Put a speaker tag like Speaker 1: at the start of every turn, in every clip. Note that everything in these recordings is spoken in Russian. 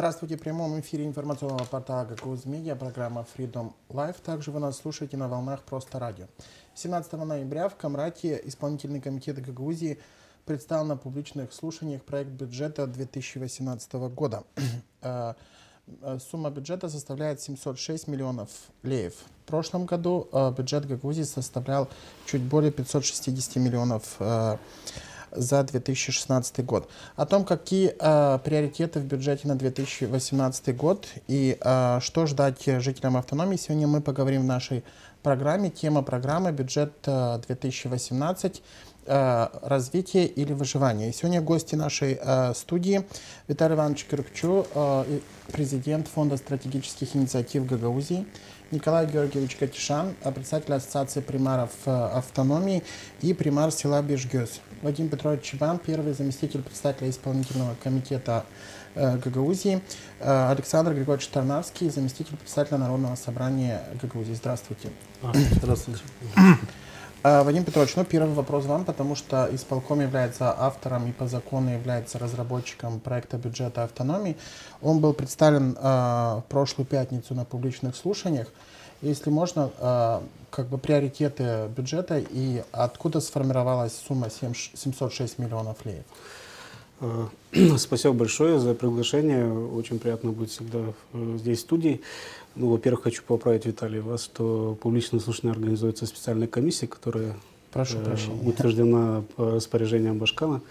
Speaker 1: Здравствуйте, в прямом эфире информационного портала «Гагаузия Медиа», программа Freedom Live. Также вы нас слушаете на волнах Просто Радио. 17 ноября в Камрате исполнительный комитет Гагаузии представил на публичных слушаниях проект бюджета 2018 года. Сумма бюджета составляет 706 миллионов леев. В прошлом году бюджет Гагаузии составлял чуть более 560 миллионов за 2016 год. О том, какие приоритеты в бюджете на 2018 год и что ждать жителям автономии, сегодня мы поговорим в нашей программе. Тема программы «Бюджет 2018. Развитие или выживание». И сегодня гости нашей студии Виталий Иванович Кирпчу, президент Фонда стратегических инициатив Гагаузии, Николай Георгиевич Катишан, председатель Ассоциации примаров автономии и примар села Бежгёз. Вадим Петрович Чебан, первый заместитель председателя исполнительного комитета Гагаузии, Александр Григорьевич Тарнавский, заместитель председателя Народного собрания Гагаузии. Здравствуйте.
Speaker 2: Здравствуйте.
Speaker 1: Вадим Петрович, первый вопрос вам, потому что исполком является автором и по закону является разработчиком проекта бюджета автономии. Он был представлен в прошлую пятницу на публичных слушаниях. Если можно, приоритеты бюджета и откуда сформировалась сумма 706 миллионов леев?
Speaker 2: Спасибо большое за приглашение. Очень приятно быть всегда здесь в студии. Во-первых, хочу поправить, Виталий, вас, что публичное слушание организуется специальной комиссией, которая утверждена по распоряжениям Башкана.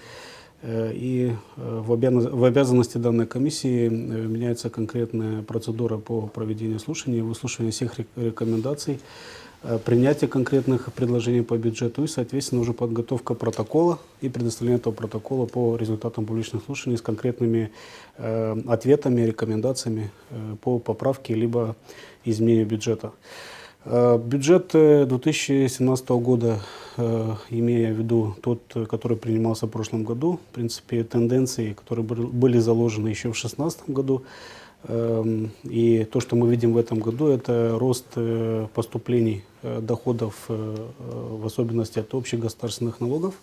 Speaker 2: И в обязанности данной комиссии меняется конкретная процедура по проведению слушаний, выслушивания всех рекомендаций, принятие конкретных предложений по бюджету и, соответственно, уже подготовка протокола и предоставление этого протокола по результатам публичных слушаний с конкретными ответами, рекомендациями по поправке либо изменению бюджета. Бюджет 2017 года, имея в виду тот, который принимался в прошлом году, в принципе, тенденции, которые были заложены еще в 2016 году, и то, что мы видим в этом году, это рост поступлений доходов, в особенности от общих государственных налогов.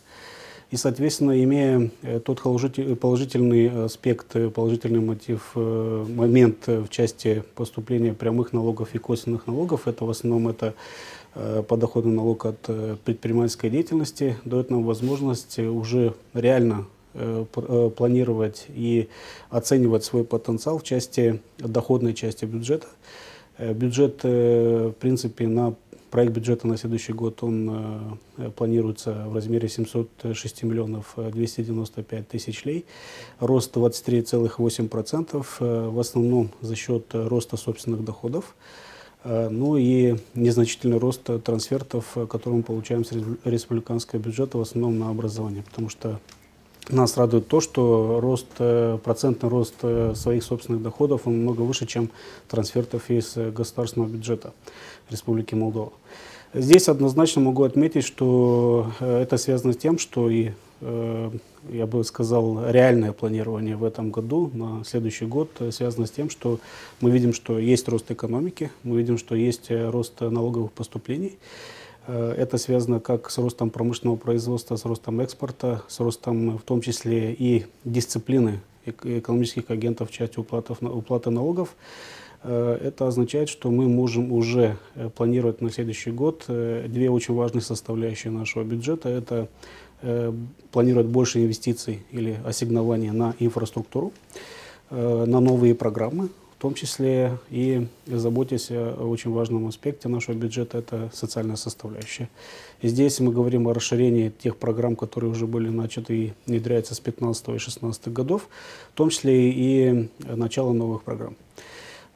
Speaker 2: И, соответственно, имея тот положительный аспект, положительный момент в части поступления прямых налогов и косвенных налогов, это в основном подоходный налог от предпринимательской деятельности, дает нам возможность уже реально планировать и оценивать свой потенциал в части доходной части бюджета. Бюджет, в принципе, проект бюджета на следующий год, он планируется в размере 706 миллионов 295 тысяч лей, рост 23,8%, в основном за счет роста собственных доходов, и незначительный рост трансфертов, которые мы получаем с республиканского бюджета, в основном на образование, потому что нас радует то, что процентный рост своих собственных доходов он много выше, чем трансфертов из государственного бюджета Республики Молдова. Здесь однозначно могу отметить, что это связано с тем, что я бы сказал, реальное планирование в этом году, на следующий год, связано с тем, что мы видим, что есть рост экономики, мы видим, что есть рост налоговых поступлений. Это связано как с ростом промышленного производства, с ростом экспорта, с ростом в том числе и дисциплины экономических агентов в части уплаты налогов. Это означает, что мы можем уже планировать на следующий год две очень важные составляющие нашего бюджета. Это планировать больше инвестиций или ассигнований на инфраструктуру, на новые программы. В том числе и заботясь о очень важном аспекте нашего бюджета, это социальная составляющая. И здесь мы говорим о расширении тех программ, которые уже были начаты и внедряются с 2015 и 2016 годов, в том числе и начало новых программ.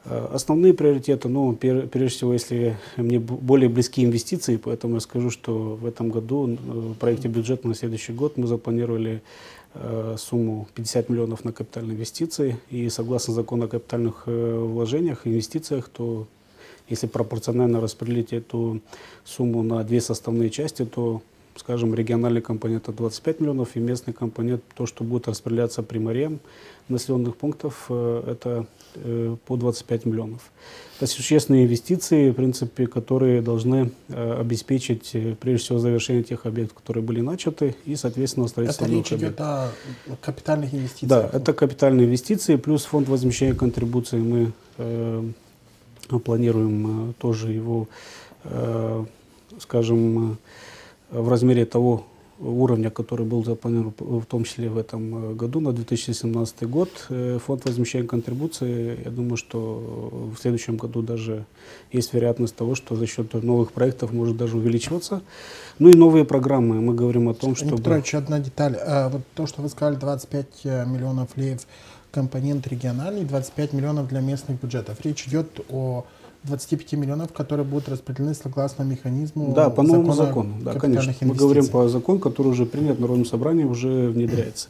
Speaker 2: Основные приоритеты, прежде всего, если мне более близки инвестиции, поэтому я скажу, что в этом году в проекте бюджета на следующий год мы запланировали сумму 50 миллионов на капитальные инвестиции. И согласно закону о капитальных вложениях, инвестициях, то если пропорционально распределить эту сумму на две составные части, то скажем, региональный компонент от 25 миллионов и местный компонент, то, что будет распределяться примариям населенных пунктов, это по 25 миллионов. Это существенные инвестиции, в принципе, которые должны обеспечить, прежде всего, завершение тех объектов, которые были начаты, и, соответственно, строительство новых объектов.
Speaker 1: Это речь идет о капитальных инвестициях?
Speaker 2: Да, это капитальные инвестиции, плюс фонд возмещения контрибуций. Мы планируем тоже его, скажем, в размере того уровня, который был запланирован в том числе в этом году, на 2017 год. Фонд возмещения контрибуции, я думаю, что в следующем году даже есть вероятность того, что за счет новых проектов может даже увеличиваться. Ну и новые программы. Мы говорим о том, что...
Speaker 1: Петрович, одна деталь. Вот то, что вы сказали, 25 миллионов леев компонент региональный, 25 миллионов для местных бюджетов. Речь идет о 25 миллионов, которые будут распределены согласно механизму.
Speaker 2: Да, по новому закону. Да, конечно. Мы говорим по закону, который уже принят Народным собранием, уже внедряется.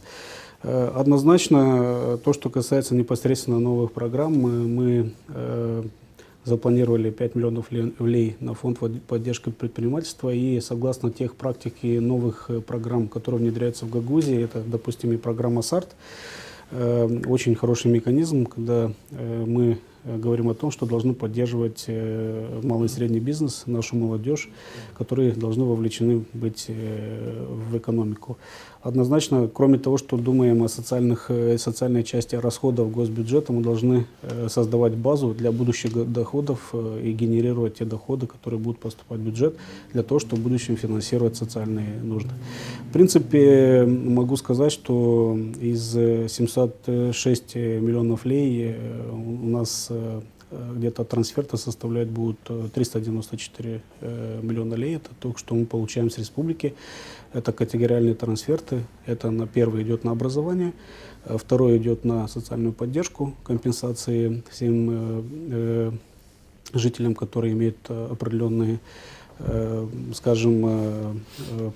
Speaker 2: Однозначно, то, что касается непосредственно новых программ, мы запланировали 5 миллионов лей на фонд поддержки предпринимательства, и согласно тех практик и новых программ, которые внедряются в Гагаузии, это, допустим, и программа САРТ, очень хороший механизм, когда мы говорим о том, что должны поддерживать малый и средний бизнес, нашу молодежь, которые должны вовлечены быть в экономику. Однозначно, кроме того, что думаем о социальной части расходов госбюджета, мы должны создавать базу для будущих доходов и генерировать те доходы, которые будут поступать в бюджет, для того, чтобы в будущем финансировать социальные нужды. В принципе, могу сказать, что из 706 миллионов лей у нас где-то трансферта составлять будут 394 миллиона лей. Это то, что мы получаем с республики. Это категориальные трансферты. Это на первый идет на образование, второй идет на социальную поддержку, компенсации всем жителям, которые имеют определенные, скажем,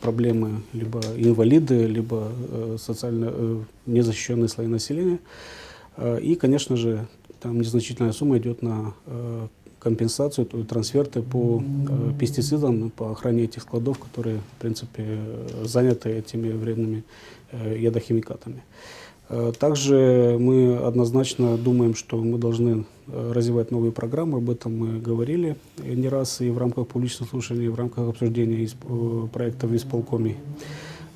Speaker 2: проблемы, либо инвалиды, либо социально незащищенные слои населения. И, конечно же, там незначительная сумма идет на компенсацию, трансферты по пестицидам, по охране этих складов, которые, в принципе, заняты этими вредными ядохимикатами. Также мы однозначно думаем, что мы должны развивать новые программы, об этом мы говорили не раз и в рамках публичных слушаний, и в рамках обсуждения проектов в исполкоме.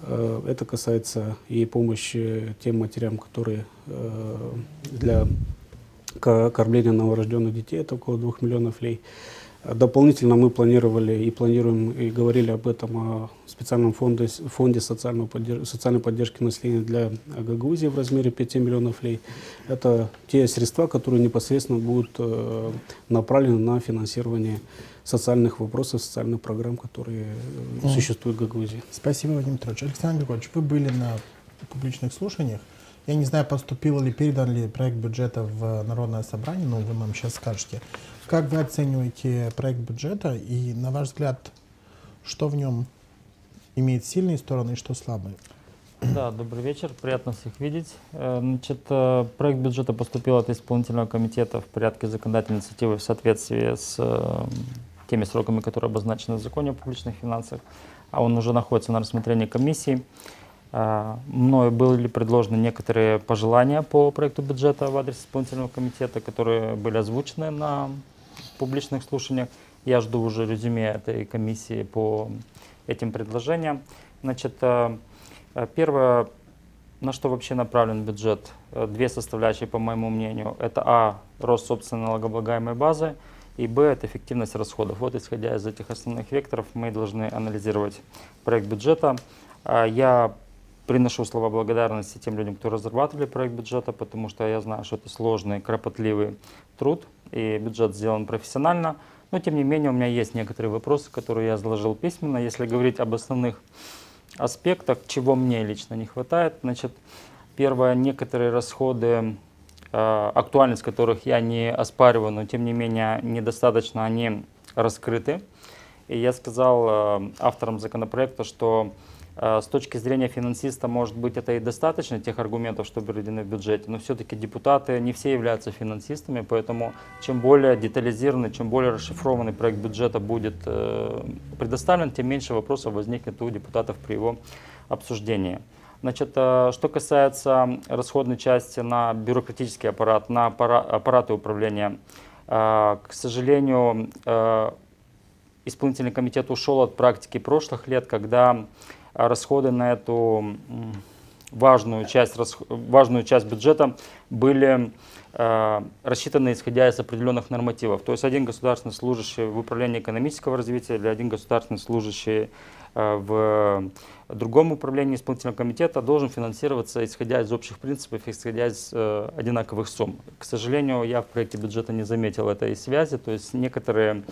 Speaker 2: Это касается и помощи тем матерям, которые для кормления новорожденных детей, это около 2 миллионов лей. Дополнительно мы планировали и планируем, и говорили об этом, о специальном фонде социальной поддержки населения для Гагаузии в размере 5 миллионов лей. Это те средства, которые непосредственно будут направлены на финансирование социальных вопросов, социальных программ, которые существуют в Гагаузии.
Speaker 1: Спасибо, Вадим Петрович. Александр Григорьевич, вы были на публичных слушаниях. Я не знаю, поступил ли, передан ли проект бюджета в Народное собрание, но вы нам сейчас скажете. Как вы оцениваете проект бюджета и, на ваш взгляд, что в нем имеет сильные стороны и что слабые?
Speaker 3: Да, добрый вечер, приятно всех видеть. Значит, проект бюджета поступил от исполнительного комитета в порядке законодательной инициативы в соответствии с теми сроками, которые обозначены в законе о публичных финансах, а он уже находится на рассмотрении комиссии. Мною были предложены некоторые пожелания по проекту бюджета в адрес исполнительного комитета, которые были озвучены на публичных слушаниях. Я жду уже резюме этой комиссии по этим предложениям. Значит, первое, на что вообще направлен бюджет, две составляющие, по моему мнению. Это А, рост собственной налогооблагаемой базы, и Б, это эффективность расходов. Вот, исходя из этих основных векторов, мы должны анализировать проект бюджета. Я приношу слова благодарности тем людям, кто разрабатывали проект бюджета, потому что я знаю, что это сложный, кропотливый труд, и бюджет сделан профессионально. Но, тем не менее, у меня есть некоторые вопросы, которые я изложил письменно. Если говорить об основных аспектах, чего мне лично не хватает, значит, первое, некоторые расходы, актуальность которых я не оспариваю, но, тем не менее, недостаточно они раскрыты. И я сказал авторам законопроекта, что С точки зрения финансиста, может быть, это и достаточно тех аргументов, что приведены в бюджете, но все-таки депутаты не все являются финансистами, поэтому чем более детализированный, чем более расшифрованный проект бюджета будет предоставлен, тем меньше вопросов возникнет у депутатов при его обсуждении. Значит, что касается расходной части на бюрократический аппарат, на аппараты управления, к сожалению, исполнительный комитет ушел от практики прошлых лет, когда расходы на эту важную часть бюджета были рассчитаны исходя из определенных нормативов. То есть один государственный служащий в управлении экономического развития или один государственный служащий в другом управлении исполнительного комитета должен финансироваться исходя из общих принципов, исходя из одинаковых сумм. К сожалению, я в проекте бюджета не заметил этой связи, то есть некоторые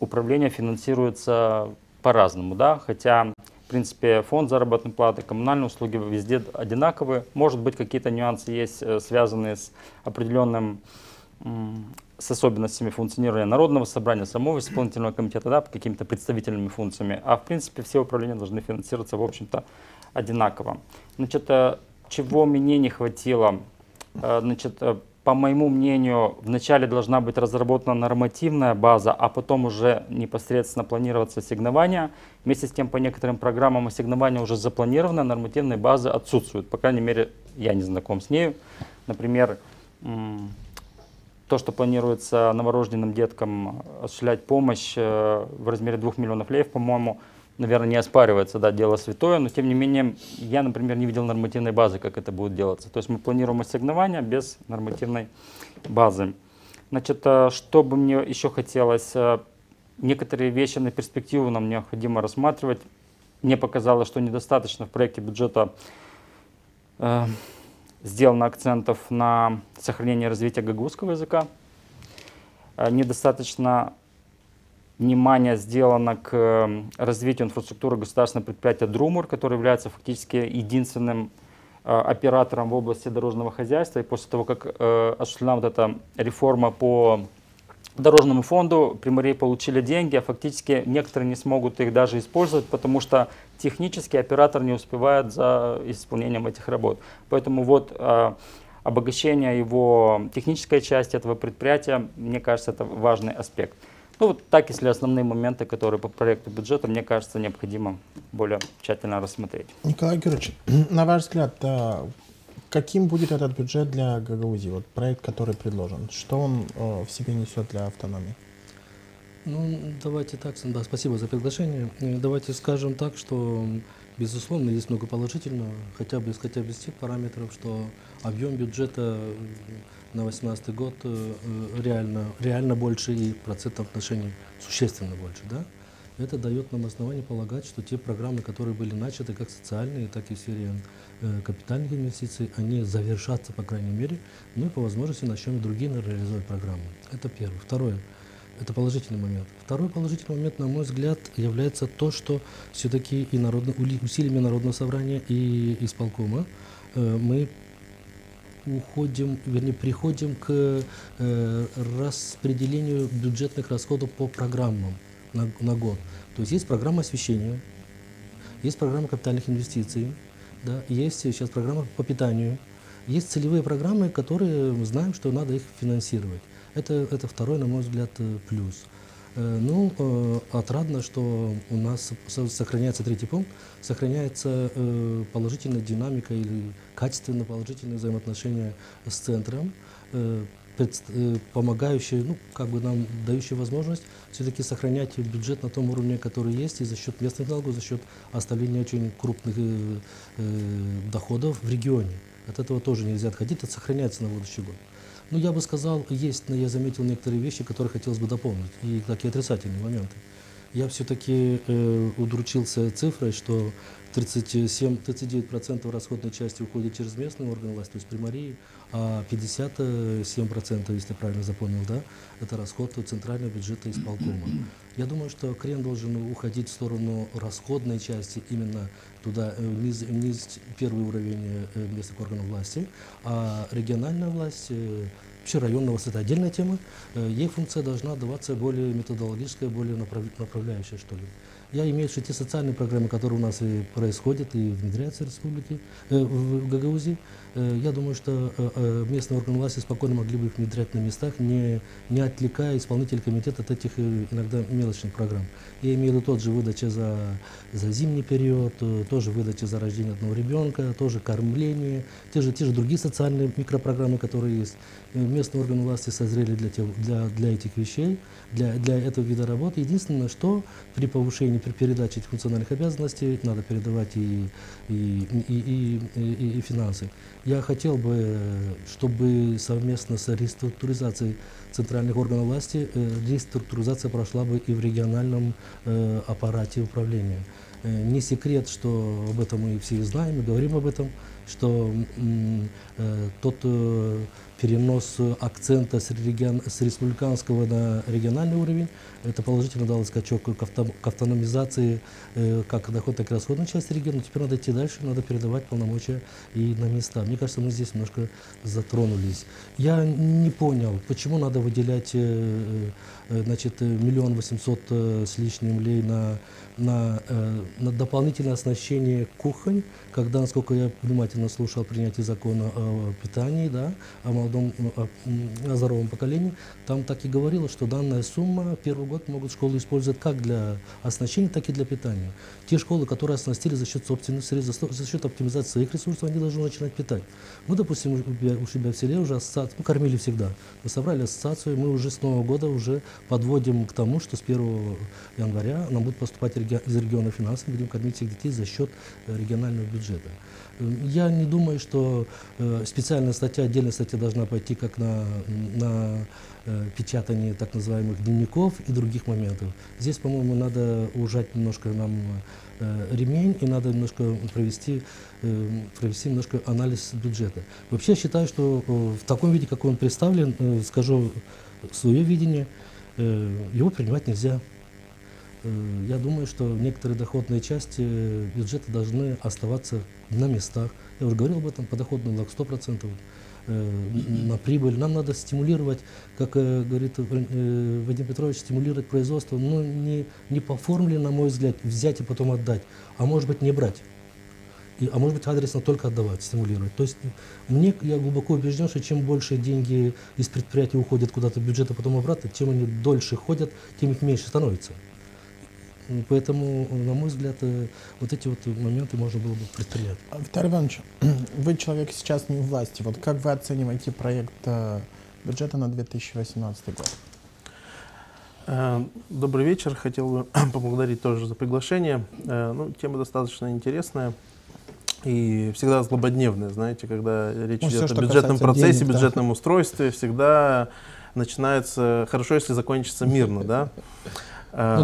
Speaker 3: управления финансируются по-разному, да, хотя, в принципе, фонд заработной платы, коммунальные услуги везде одинаковые. Может быть, какие-то нюансы есть, связанные с определенным, с особенностями функционирования Народного собрания, самого исполнительного комитета, да, какими-то представительными функциями. А, в принципе, все управления должны финансироваться, в общем-то, одинаково. Значит, чего мне не хватило? Значит, по моему мнению, вначале должна быть разработана нормативная база, а потом уже непосредственно планироваться ассигнования. Вместе с тем, по некоторым программам ассигнования уже запланированы, нормативные базы отсутствуют. По крайней мере, я не знаком с нею. Например, то, что планируется новорожденным деткам осуществлять помощь в размере 2 миллионов леев, по-моему, наверное, не оспаривается, да, дело святое, но тем не менее я, например, не видел нормативной базы, как это будет делаться. То есть мы планируем ассигнования без нормативной базы. Значит, что бы мне еще хотелось, некоторые вещи на перспективу нам необходимо рассматривать. Мне показалось, что недостаточно в проекте бюджета сделано акцентов на сохранение и развитие гагаузского языка. Недостаточно внимание сделано к развитию инфраструктуры государственного предприятия «Друмур», который является фактически единственным оператором в области дорожного хозяйства. И после того, как осуществлена вот эта реформа по дорожному фонду, примарии получили деньги, а фактически некоторые не смогут их даже использовать, потому что технически оператор не успевает за исполнением этих работ. Поэтому вот обогащение его технической части этого предприятия, мне кажется, это важный аспект. Ну вот так, если основные моменты, которые по проекту бюджета, мне кажется, необходимо более тщательно рассмотреть.
Speaker 1: Николай Георгиевич, на ваш взгляд, каким будет этот бюджет для Гагаузии, вот проект, который предложен? Что он в себе несет для автономии?
Speaker 4: Ну, давайте так, да, спасибо за приглашение. Давайте скажем так, что, безусловно, есть много положительного, хотя бы из тех параметров, что объем бюджета на 2018 год реально больше и в процентном отношении существенно больше, да? Это дает нам основание полагать, что те программы, которые были начаты, как социальные, так и в сфере капитальных инвестиций, они завершатся, по крайней мере, ну и по возможности начнем другие реализовать программы. Это первое. Второе. Это положительный момент. Второй положительный момент, на мой взгляд, является то, что все-таки и усилиями Народного собрания и исполкома мы приходим к распределению бюджетных расходов по программам на год. То есть есть программа освещения, есть программа капитальных инвестиций, да, есть сейчас программа по питанию, есть целевые программы, которые мы знаем, что надо их финансировать. Это второй, на мой взгляд, плюс. Отрадно, что у нас сохраняется третий пункт, сохраняется положительная динамика или качественно положительные взаимоотношения с центром, помогающие, нам дающие возможность все-таки сохранять бюджет на том уровне, который есть, и за счет местных налогов, за счет оставления очень крупных доходов в регионе. От этого тоже нельзя отходить, это сохраняется на будущий год. Ну, я бы сказал, я заметил некоторые вещи, которые хотелось бы дополнить, и такие отрицательные моменты. Я все-таки удручился цифрой, что 39% расходной части уходит через местные органы власти, то есть примарии, а 57%, если я правильно запомнил, да, это расход центрального бюджета исполкома. Я думаю, что крен должен уходить в сторону расходной части, именно туда, вниз первый уровень местных органов власти, а региональная власть, вообще районная власть, это отдельная тема, ей функция должна даваться более методологическая, более направляющая, что ли. Я имею в виду те социальные программы, которые у нас и происходят, и внедряются в республике, в Гагаузии. Я думаю, что местные органы власти спокойно могли бы их внедрять на местах, не отвлекая исполнительный комитет от этих иногда мелочных программ. Я имею в виду тот же выдача за зимний период, тоже выдача за рождение одного ребенка, тоже кормление, те же другие социальные микропрограммы, которые есть. Местные органы власти созрели для этих вещей, для этого вида работы. Единственное, что при повышении, при передаче этих функциональных обязанностей надо передавать и финансы. Я хотел бы, чтобы совместно с реструктуризацией центральных органов власти реструктуризация прошла бы и в региональном аппарате управления. Не секрет, что об этом мы все знаем и говорим об этом, что тот перенос акцента с республиканского на региональный уровень, это положительно дало скачок к автономизации как доходной, так и расходной части региона. Теперь надо идти дальше, надо передавать полномочия и на места. Мне кажется, мы здесь немножко затронулись. Я не понял, почему надо выделять 1 800 000 с лишним лей на дополнительное оснащение кухонь, когда, насколько я внимательно слушал принятие закона о питании, да, о молодом, о здоровом поколении, там так и говорилось, что данная сумма первый год могут школы использовать как для оснащения, так и для питания. Те школы, которые оснастили за счет собственных средств, за счет оптимизации своих ресурсов, они должны начинать питать. Мы, допустим, у себя в селе уже ассоциацию, мы кормили всегда. Мы собрали ассоциацию, мы уже с Нового года уже подводим к тому, что с 1 января нам будут поступать из региона финансы, будем кормить всех детей за счет регионального бюджета. Я не думаю, что специальная статья, отдельная статья должна пойти как на печатание так называемых дневников и других моментов. Здесь, по-моему, надо ужать немножко нам ремень и надо немножко провести немножко анализ бюджета. Вообще я считаю, что в таком виде, как он представлен, скажу свое видение, его принимать нельзя. Я думаю, что некоторые доходные части бюджета должны оставаться на местах. Я уже говорил об этом, подоходный налог 100%, на прибыль. Нам надо стимулировать, как говорит Вадим Петрович, стимулировать производство, но не по формуле, на мой взгляд, взять и потом отдать, а может быть не брать. А может быть адресно только отдавать, стимулировать. То есть я глубоко убежден, что чем больше деньги из предприятия уходят куда-то в бюджет, а потом обратно, чем они дольше ходят, тем их меньше становится. Поэтому, на мой взгляд, вот эти вот моменты можно было бы предпринять.
Speaker 1: Виталий Иванович, вы человек сейчас не у власти. Вот как вы оцениваете проект бюджета на 2018 год?
Speaker 5: Добрый вечер. Хотел бы поблагодарить тоже за приглашение. Тема достаточно интересная и всегда злободневная. Знаете, когда речь идет о бюджетном процессе, денег, бюджетном устройстве, всегда начинается хорошо, если закончится мирно, да?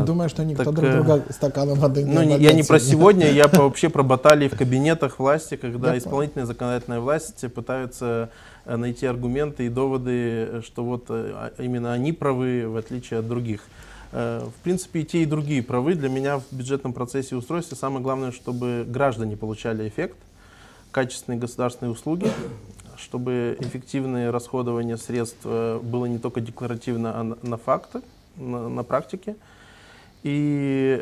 Speaker 1: Думаю, что никто друг друга стаканом воды не обольется.
Speaker 5: Я не про сегодня, я вообще про баталии в кабинетах власти, когда исполнительная и законодательная власть пытаются найти аргументы и доводы, что вот именно они правы, в отличие от других. В принципе, и те, и другие правы. Для меня в бюджетном процессе и устройстве самое главное, чтобы граждане получали эффект, качественные государственные услуги, чтобы эффективное расходование средств было не только декларативно, а на факты, на практике. И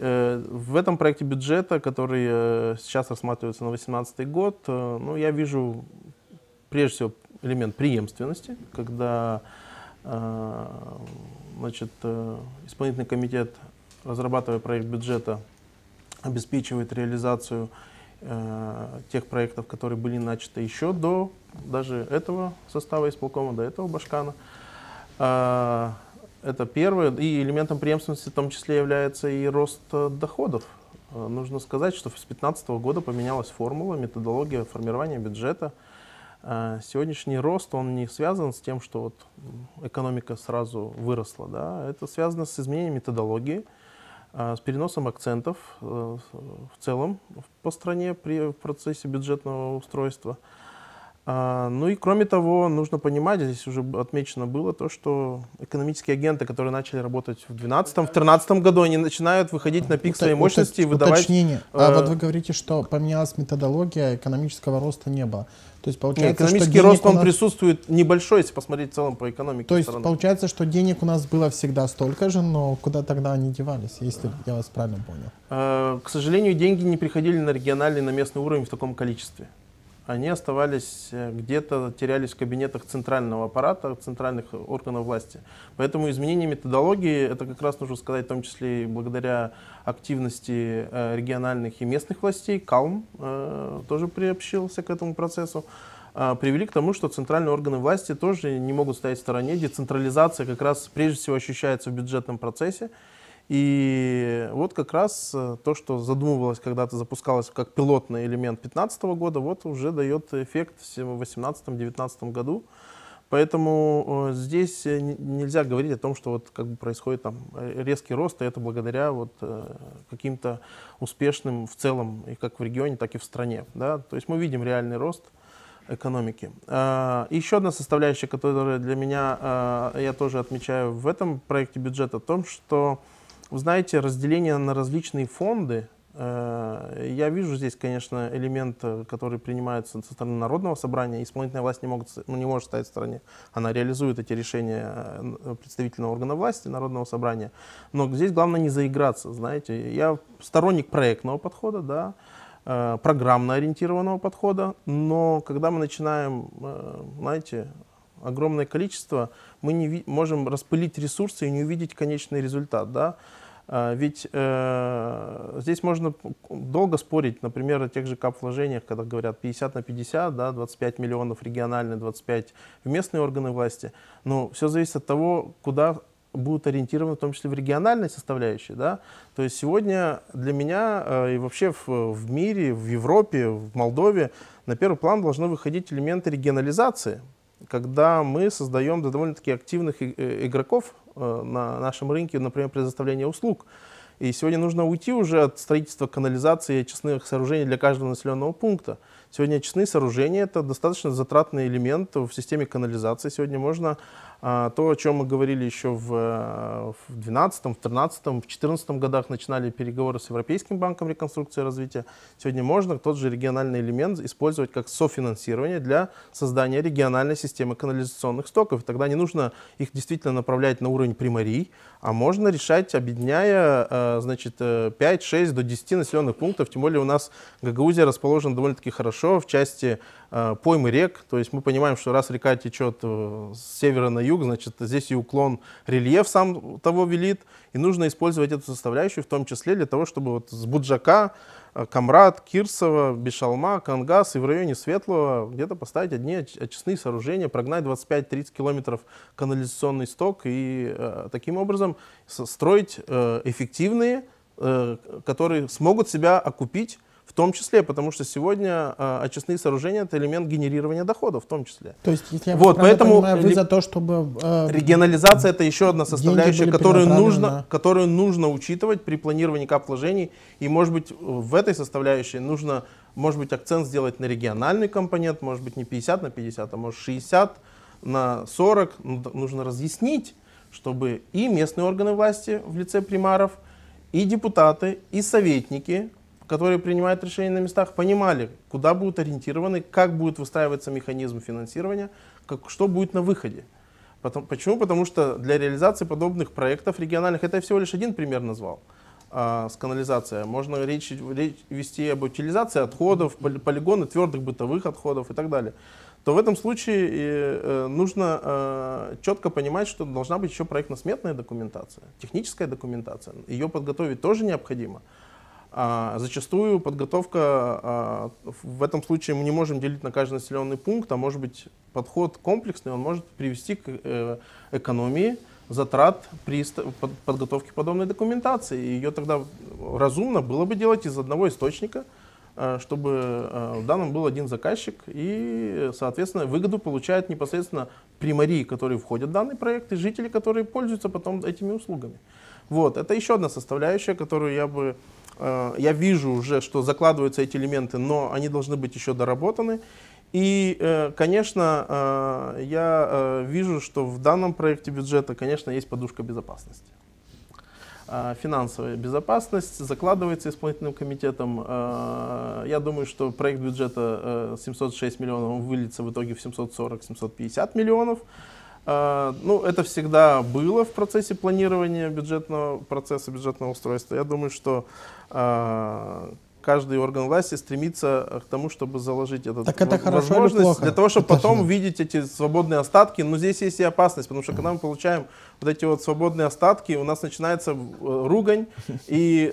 Speaker 5: в этом проекте бюджета, который сейчас рассматривается на 2018 год, я вижу прежде всего элемент преемственности, когда исполнительный комитет, разрабатывая проект бюджета, обеспечивает реализацию тех проектов, которые были начаты еще до даже этого состава исполкома, до этого Башкана. Это первое. И элементом преемственности в том числе является и рост доходов. Нужно сказать, что с 2015 года поменялась формула, методология формирования бюджета. Сегодняшний рост, он не связан с тем, что вот экономика сразу выросла. Да? Это связано с изменением методологии, с переносом акцентов в целом по стране в процессе бюджетного устройства. Ну и кроме того, нужно понимать, здесь уже отмечено было то, что экономические агенты, которые начали работать в 2012-2013 году, они начинают выходить на пик своей мощности и выдавать...
Speaker 1: Уточнение. Вот вы говорите, что поменялась методология, экономического роста не было. То есть получается,
Speaker 5: экономический рост, он присутствует небольшой, если посмотреть в целом по экономике.
Speaker 1: То есть получается, что денег у нас было всегда столько же, но куда тогда они девались, если я вас правильно понял?
Speaker 5: К сожалению, деньги не приходили на региональный, на местный уровень в таком количестве. Они оставались где-то, терялись в кабинетах центрального аппарата, центральных органов власти. Поэтому изменение методологии, это как раз нужно сказать, в том числе и благодаря активности региональных и местных властей, КАЛМ тоже приобщился к этому процессу, привели к тому, что центральные органы власти тоже не могут стоять в стороне. Децентрализация как раз прежде всего ощущается в бюджетном процессе. И вот как раз то, что задумывалось, когда-то запускалось как пилотный элемент 2015 года, вот уже дает эффект в 2018-2019 году. Поэтому здесь нельзя говорить о том, что вот как бы происходит там резкий рост, и это благодаря вот каким-то успешным в целом, и как в регионе, так и в стране. Да? То есть мы видим реальный рост экономики. Еще одна составляющая, которая для меня, я тоже отмечаю в этом проекте бюджета, о том, что вы знаете, разделение на различные фонды, я вижу здесь, конечно, элемент, который принимается со стороны Народного собрания. Исполнительная власть не может стоять в стороне. Она реализует эти решения представительного органа власти, Народного собрания. Но здесь главное не заиграться, знаете. Я сторонник проектного подхода, да, программно ориентированного подхода, но когда мы начинаем, знаете, огромное количество, мы не можем распылить ресурсы и не увидеть конечный результат. Да? Ведь здесь можно долго спорить, например, о тех же кап-вложениях, когда говорят 50 на 50, да, 25 миллионов региональные, 25 в местные органы власти. Но все зависит от того, куда будут ориентированы, в том числе в региональной составляющей. Да? То есть сегодня для меня и вообще в мире, в Европе, в Молдове на первый план должны выходить элементы регионализации, когда мы создаем довольно-таки активных игроков на нашем рынке, например, предоставления услуг. И сегодня нужно уйти уже от строительства канализации и очистных сооружений для каждого населенного пункта. Сегодня очистные сооружения — это достаточно затратный элемент в системе канализации. Сегодня можно то, о чем мы говорили еще в 2012, в 2013, в 2014 годах, начинали переговоры с Европейским банком реконструкции и развития. Сегодня можно тот же региональный элемент использовать как софинансирование для создания региональной системы канализационных стоков. И тогда не нужно их действительно направлять на уровень примарий, а можно решать, объединяя, значит, 5, 6 до 10 населенных пунктов. Тем более у нас Гагаузия расположена довольно-таки хорошо в части поймы рек. То есть мы понимаем, что раз река течет с севера на юг, значит, здесь и уклон, рельеф сам того велит. И нужно использовать эту составляющую, в том числе для того, чтобы вот с Буджака, Камрад, Кирсова, Бешалма, Кангас и в районе Светлого где-то поставить одни очистные сооружения, прогнать 25-30 километров канализационный сток и таким образом строить эффективные, которые смогут себя окупить, в том числе, потому что сегодня очистные сооружения — это элемент генерирования доходов в том числе.
Speaker 1: То есть, если я поэтому понимаю, вы за то, чтобы...
Speaker 5: регионализация — это еще одна составляющая, которую нужно учитывать при планировании кап-вложений. И, может быть, в этой составляющей нужно, может быть, акцент сделать на региональный компонент, может быть, не 50 на 50, а может 60 на 40. Нужно разъяснить, чтобы и местные органы власти в лице примаров, и депутаты, и советники, которые принимают решения на местах, понимали, куда будут ориентированы, как будет выстраиваться механизм финансирования, что будет на выходе. Почему? Потому что для реализации подобных проектов региональных, это я всего лишь один пример назвал, с канализацией. Можно речь вести об утилизации отходов, полигоны твердых бытовых отходов и так далее. То в этом случае нужно четко понимать, что должна быть еще проектно-сметная документация, техническая документация. Ее подготовить тоже необходимо. Зачастую подготовка, в этом случае мы не можем делить на каждый населенный пункт, а может быть подход комплексный, он может привести к экономии затрат при подготовке подобной документации. И ее тогда разумно было бы делать из одного источника, чтобы в данном был один заказчик, и, соответственно, выгоду получают непосредственно примарии, которые входят в данный проект, и жители, которые пользуются потом этими услугами. Вот, это еще одна составляющая, которую я вижу уже, что закладываются эти элементы, но они должны быть еще доработаны. И, конечно, я вижу, что в данном проекте бюджета, конечно, есть подушка безопасности. Финансовая безопасность закладывается исполнительным комитетом. Я думаю, что проект бюджета 706 миллионов выльется в итоге в 740-750 миллионов. Ну, это всегда было в процессе планирования бюджетного процесса, бюджетного устройства. Я думаю, что каждый орган власти стремится к тому, чтобы заложить эту возможность, для того, чтобы потом видеть эти свободные остатки. Но здесь есть и опасность, потому что когда мы получаем вот эти вот свободные остатки, у нас начинается ругань, и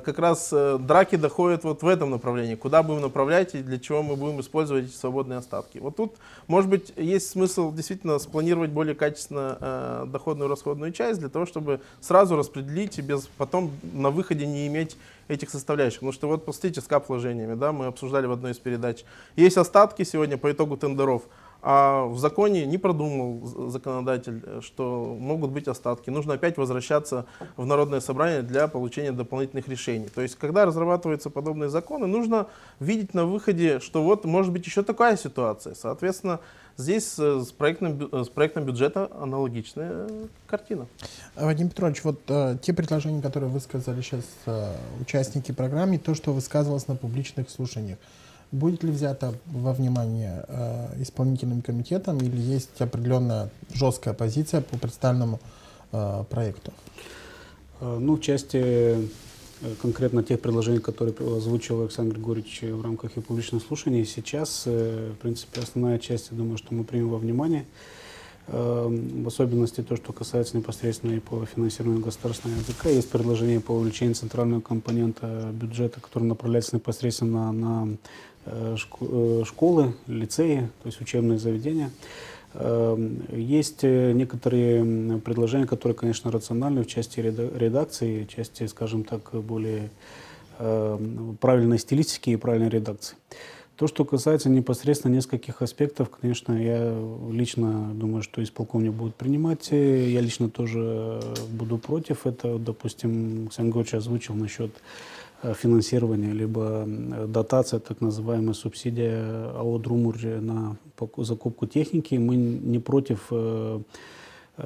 Speaker 5: как раз драки доходят вот в этом направлении. Куда будем направлять и для чего мы будем использовать эти свободные остатки. Вот тут, может быть, есть смысл действительно спланировать более качественно доходную и расходную часть, для того, чтобы сразу распределить и без потом на выходе не иметь этих составляющих. Потому что вот посмотрите с кап-вложениями, да, мы обсуждали в одной из передач. Есть остатки сегодня по итогу тендеров, а в законе не продумал законодатель, что могут быть остатки. Нужно опять возвращаться в Народное собрание для получения дополнительных решений. То есть, когда разрабатываются подобные законы, нужно видеть на выходе, что вот может быть еще такая ситуация. Соответственно, здесь с проектом бюджета аналогичная картина.
Speaker 1: Вадим Петрович, вот те предложения, которые высказали сейчас участники программы, то, что высказывалось на публичных слушаниях, будет ли взято во внимание исполнительным комитетом или есть определенная жесткая позиция по представленному проекту?
Speaker 2: Ну, в части конкретно тех предложений, которые озвучил Александр Григорьевич в рамках и публичных слушаний, сейчас, в принципе, основная часть, я думаю, что мы примем во внимание. В особенности то, что касается непосредственно и по финансированию государственного языка. Есть предложение по увеличению центрального компонента бюджета, который направляется непосредственно на школы, лицеи, то есть учебные заведения. Есть некоторые предложения, которые, конечно, рациональны в части редакции, в части, скажем так, более правильной стилистики и правильной редакции. То, что касается непосредственно нескольких аспектов, конечно, я лично думаю, что исполком не будут принимать. Я лично тоже буду против. Это, допустим, Александр Григорьевич озвучил насчет финансирования, либо дотация, так называемая субсидия АО «Друмур» на закупку техники. Мы не против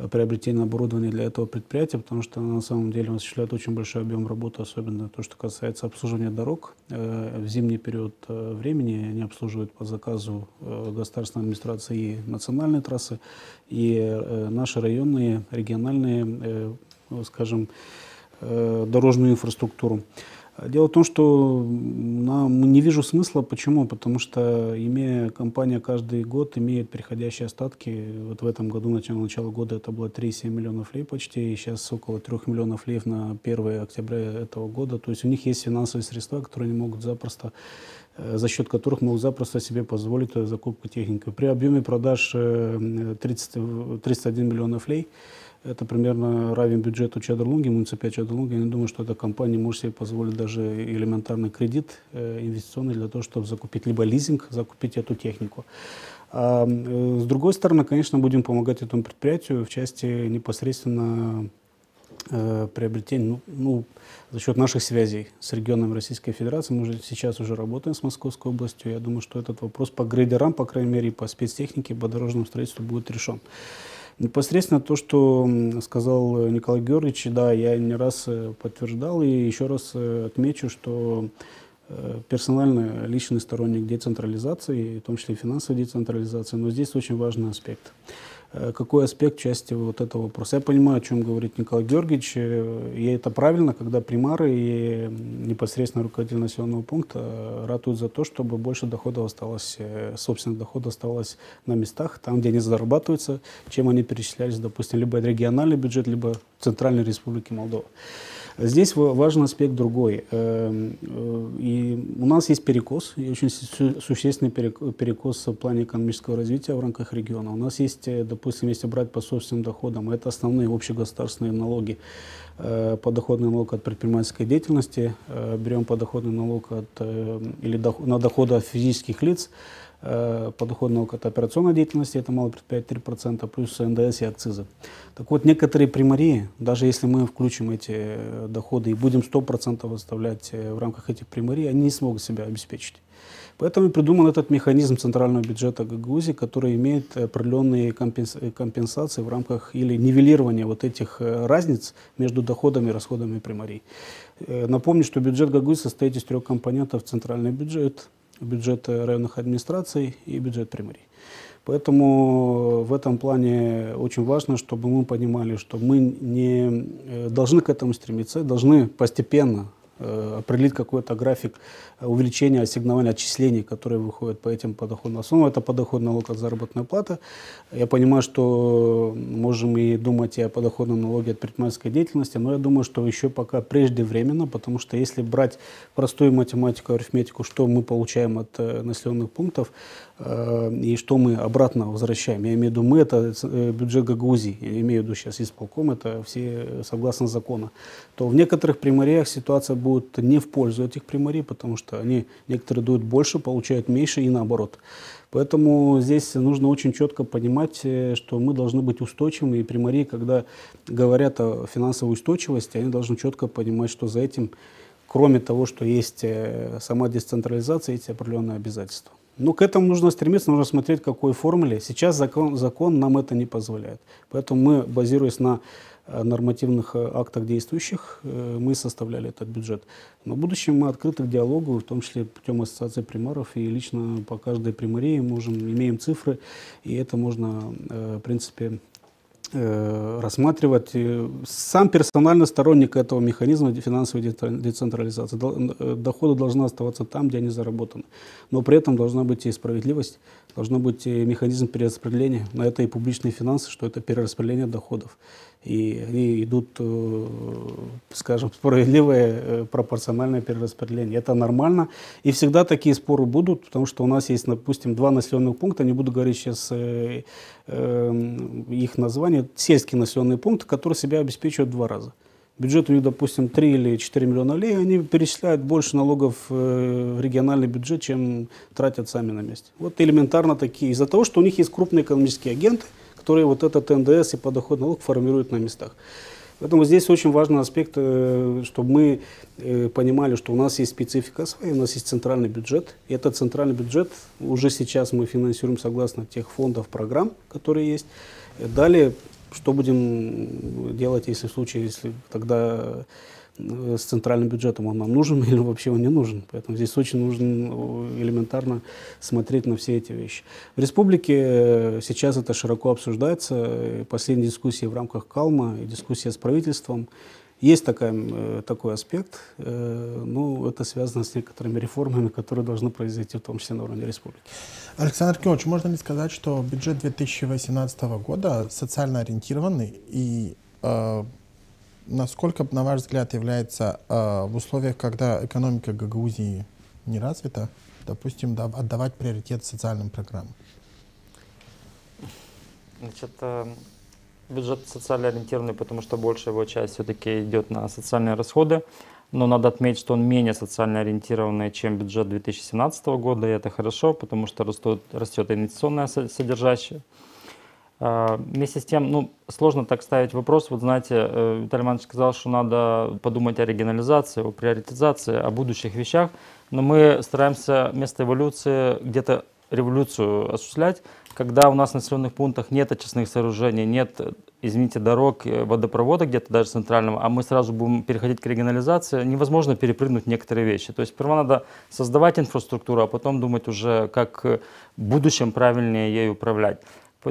Speaker 2: приобретения оборудования для этого предприятия, потому что на самом деле он осуществляет очень большой объем работы, особенно то, что касается обслуживания дорог. В зимний период времени они обслуживают по заказу государственной администрации и национальные трассы, и наши районные, региональные, скажем, дорожную инфраструктуру. Дело в том, что не вижу смысла. Почему? Потому что, имея компания каждый год имеет переходящие остатки. Вот в этом году, начало года, это было 3,7 миллионов лей почти, и сейчас около 3 миллионов лей на 1 октября этого года. То есть у них есть финансовые средства, которые они могут запросто, за счет которых могут запросто себе позволить закупку техники. При объеме продаж 31 миллионов лей, это примерно равен бюджету Чадырлунги, муниципалитета Чадырлунги. Я не думаю, что эта компания может себе позволить даже элементарный кредит инвестиционный для того, чтобы закупить, либо лизинг, закупить эту технику. А с другой стороны, конечно, будем помогать этому предприятию в части непосредственно приобретения, за счет наших связей с регионами Российской Федерации. Мы сейчас уже работаем с Московской областью. Я думаю, что этот вопрос по грейдерам, по крайней мере, и по спецтехнике, по дорожному строительству будет решен. Непосредственно то, что сказал Николай Георгиевич, да, я не раз подтверждал и еще раз отмечу, что персонально личный сторонник децентрализации, в том числе и финансовой децентрализации, но здесь очень важный аспект. Какой аспект в части вот этого вопроса? Я понимаю, о чем говорит Николай Георгиевич, и это правильно, когда примары и непосредственно руководитель населенного пункта ратуют за то, чтобы больше доходов осталось, собственных доходов оставалось на местах, там, где они зарабатываются, чем они перечислялись, допустим, либо региональный бюджет, либо Центральной Республики Молдова. Здесь важный аспект другой. И у нас есть перекос, и очень существенный перекос в плане экономического развития в рамках региона. У нас есть, допустим, если брать по собственным доходам, это основные общегосударственные налоги. Подоходный налог от предпринимательской деятельности, берем подоходный налог на доходы от физических лиц, подоходный налог от операционной деятельности, это малое предприятие 3%, плюс НДС и акцизы. Так вот, некоторые примарии, даже если мы включим эти доходы и будем 100% выставлять в рамках этих примарий, они не смогут себя обеспечить. Поэтому придуман этот механизм центрального бюджета Гагаузии, который имеет определенные компенсации в рамках или нивелирования вот этих разниц между доходами и расходами примарий. Напомню, что бюджет Гагаузии состоит из 3 компонентов: центральный бюджет, бюджет районных администраций и бюджет примарий. Поэтому в этом плане очень важно, чтобы мы понимали, что мы не должны к этому стремиться, должны постепенно определить какой-то график увеличения ассигнования отчислений, которые выходят по этим подоходным основам. Это подоходный налог от заработной платы. Я понимаю, что можем и думать и о подоходном налоге от предпринимательской деятельности, но я думаю, что еще пока преждевременно, потому что если брать простую математику, арифметику, что мы получаем от населенных пунктов и что мы обратно возвращаем, я имею в виду мы, это бюджет Гагаузии, я имею в виду сейчас исполком, это все согласно закону, то в некоторых примариях ситуация будет не в пользу этих примарий, потому что они, некоторые дают больше, получают меньше и наоборот. Поэтому здесь нужно очень четко понимать, что мы должны быть устойчивыми, и примарии, когда говорят о финансовой устойчивости, они должны четко понимать, что за этим, кроме того, что есть сама децентрализация, есть определенные обязательства. Но к этому нужно стремиться, нужно смотреть, в какой формуле. Сейчас закон нам это не позволяет. Поэтому мы, базируясь на нормативных актах действующих, мы составляли этот бюджет. Но в будущем мы открыты к диалогу, в том числе путем ассоциации примаров, и лично по каждой примарии имеем цифры, и это можно, в принципе, рассматривать. Сам персонально сторонник этого механизма финансовой децентрализации. Доходы должны оставаться там, где они заработаны. Но при этом должна быть и справедливость, должен быть и механизм перераспределения. На это и публичные финансы, что это перераспределение доходов. И они идут, скажем, справедливое, пропорциональное перераспределение. Это нормально. И всегда такие споры будут, потому что у нас есть, допустим, 2 населенных пункта, не буду говорить сейчас их название, сельские населенные пункты, которые себя обеспечивают 2 раза. Бюджет у них, допустим, 3 или 4 миллиона лей, они перечисляют больше налогов в региональный бюджет, чем тратят сами на месте. Вот элементарно такие. Из-за того, что у них есть крупные экономические агенты, которые вот этот НДС и подоходный налог формируют на местах. Поэтому здесь очень важный аспект, чтобы мы понимали, что у нас есть специфика своя, у нас есть центральный бюджет. И этот центральный бюджет уже сейчас мы финансируем согласно тех фондов, программ, которые есть. Далее, что будем делать, если в случае, если тогда с центральным бюджетом он нам нужен или вообще он не нужен. Поэтому здесь очень нужно элементарно смотреть на все эти вещи. В республике сейчас это широко обсуждается. Последние дискуссии в рамках Калма и дискуссия с правительством. Есть такой аспект, но это связано с некоторыми реформами, которые должны произойти, в том числе на уровне республики.
Speaker 1: Александр Кимович, можно ли сказать, что бюджет 2018 года социально ориентированный и насколько, на ваш взгляд, является в условиях, когда экономика Гагаузии не развита, допустим, отдавать приоритет социальным программам?
Speaker 3: Значит, бюджет социально ориентированный, потому что большая его часть все-таки идет на социальные расходы. Но надо отметить, что он менее социально ориентированный, чем бюджет 2017 года. И это хорошо, потому что растет инвестиционное содержащее. Вместе с тем, сложно так ставить вопрос. Вот знаете, Виталий Иванович сказал, что надо подумать о регионализации, о приоритизации, о будущих вещах. Но мы стараемся вместо эволюции где-то революцию осуществлять, когда у нас в населенных пунктах нет очистных сооружений, нет, извините, дорог, водопровода где-то даже центрального, а мы сразу будем переходить к регионализации, невозможно перепрыгнуть некоторые вещи. То есть сперва надо создавать инфраструктуру, а потом думать уже, как в будущем правильнее ей управлять.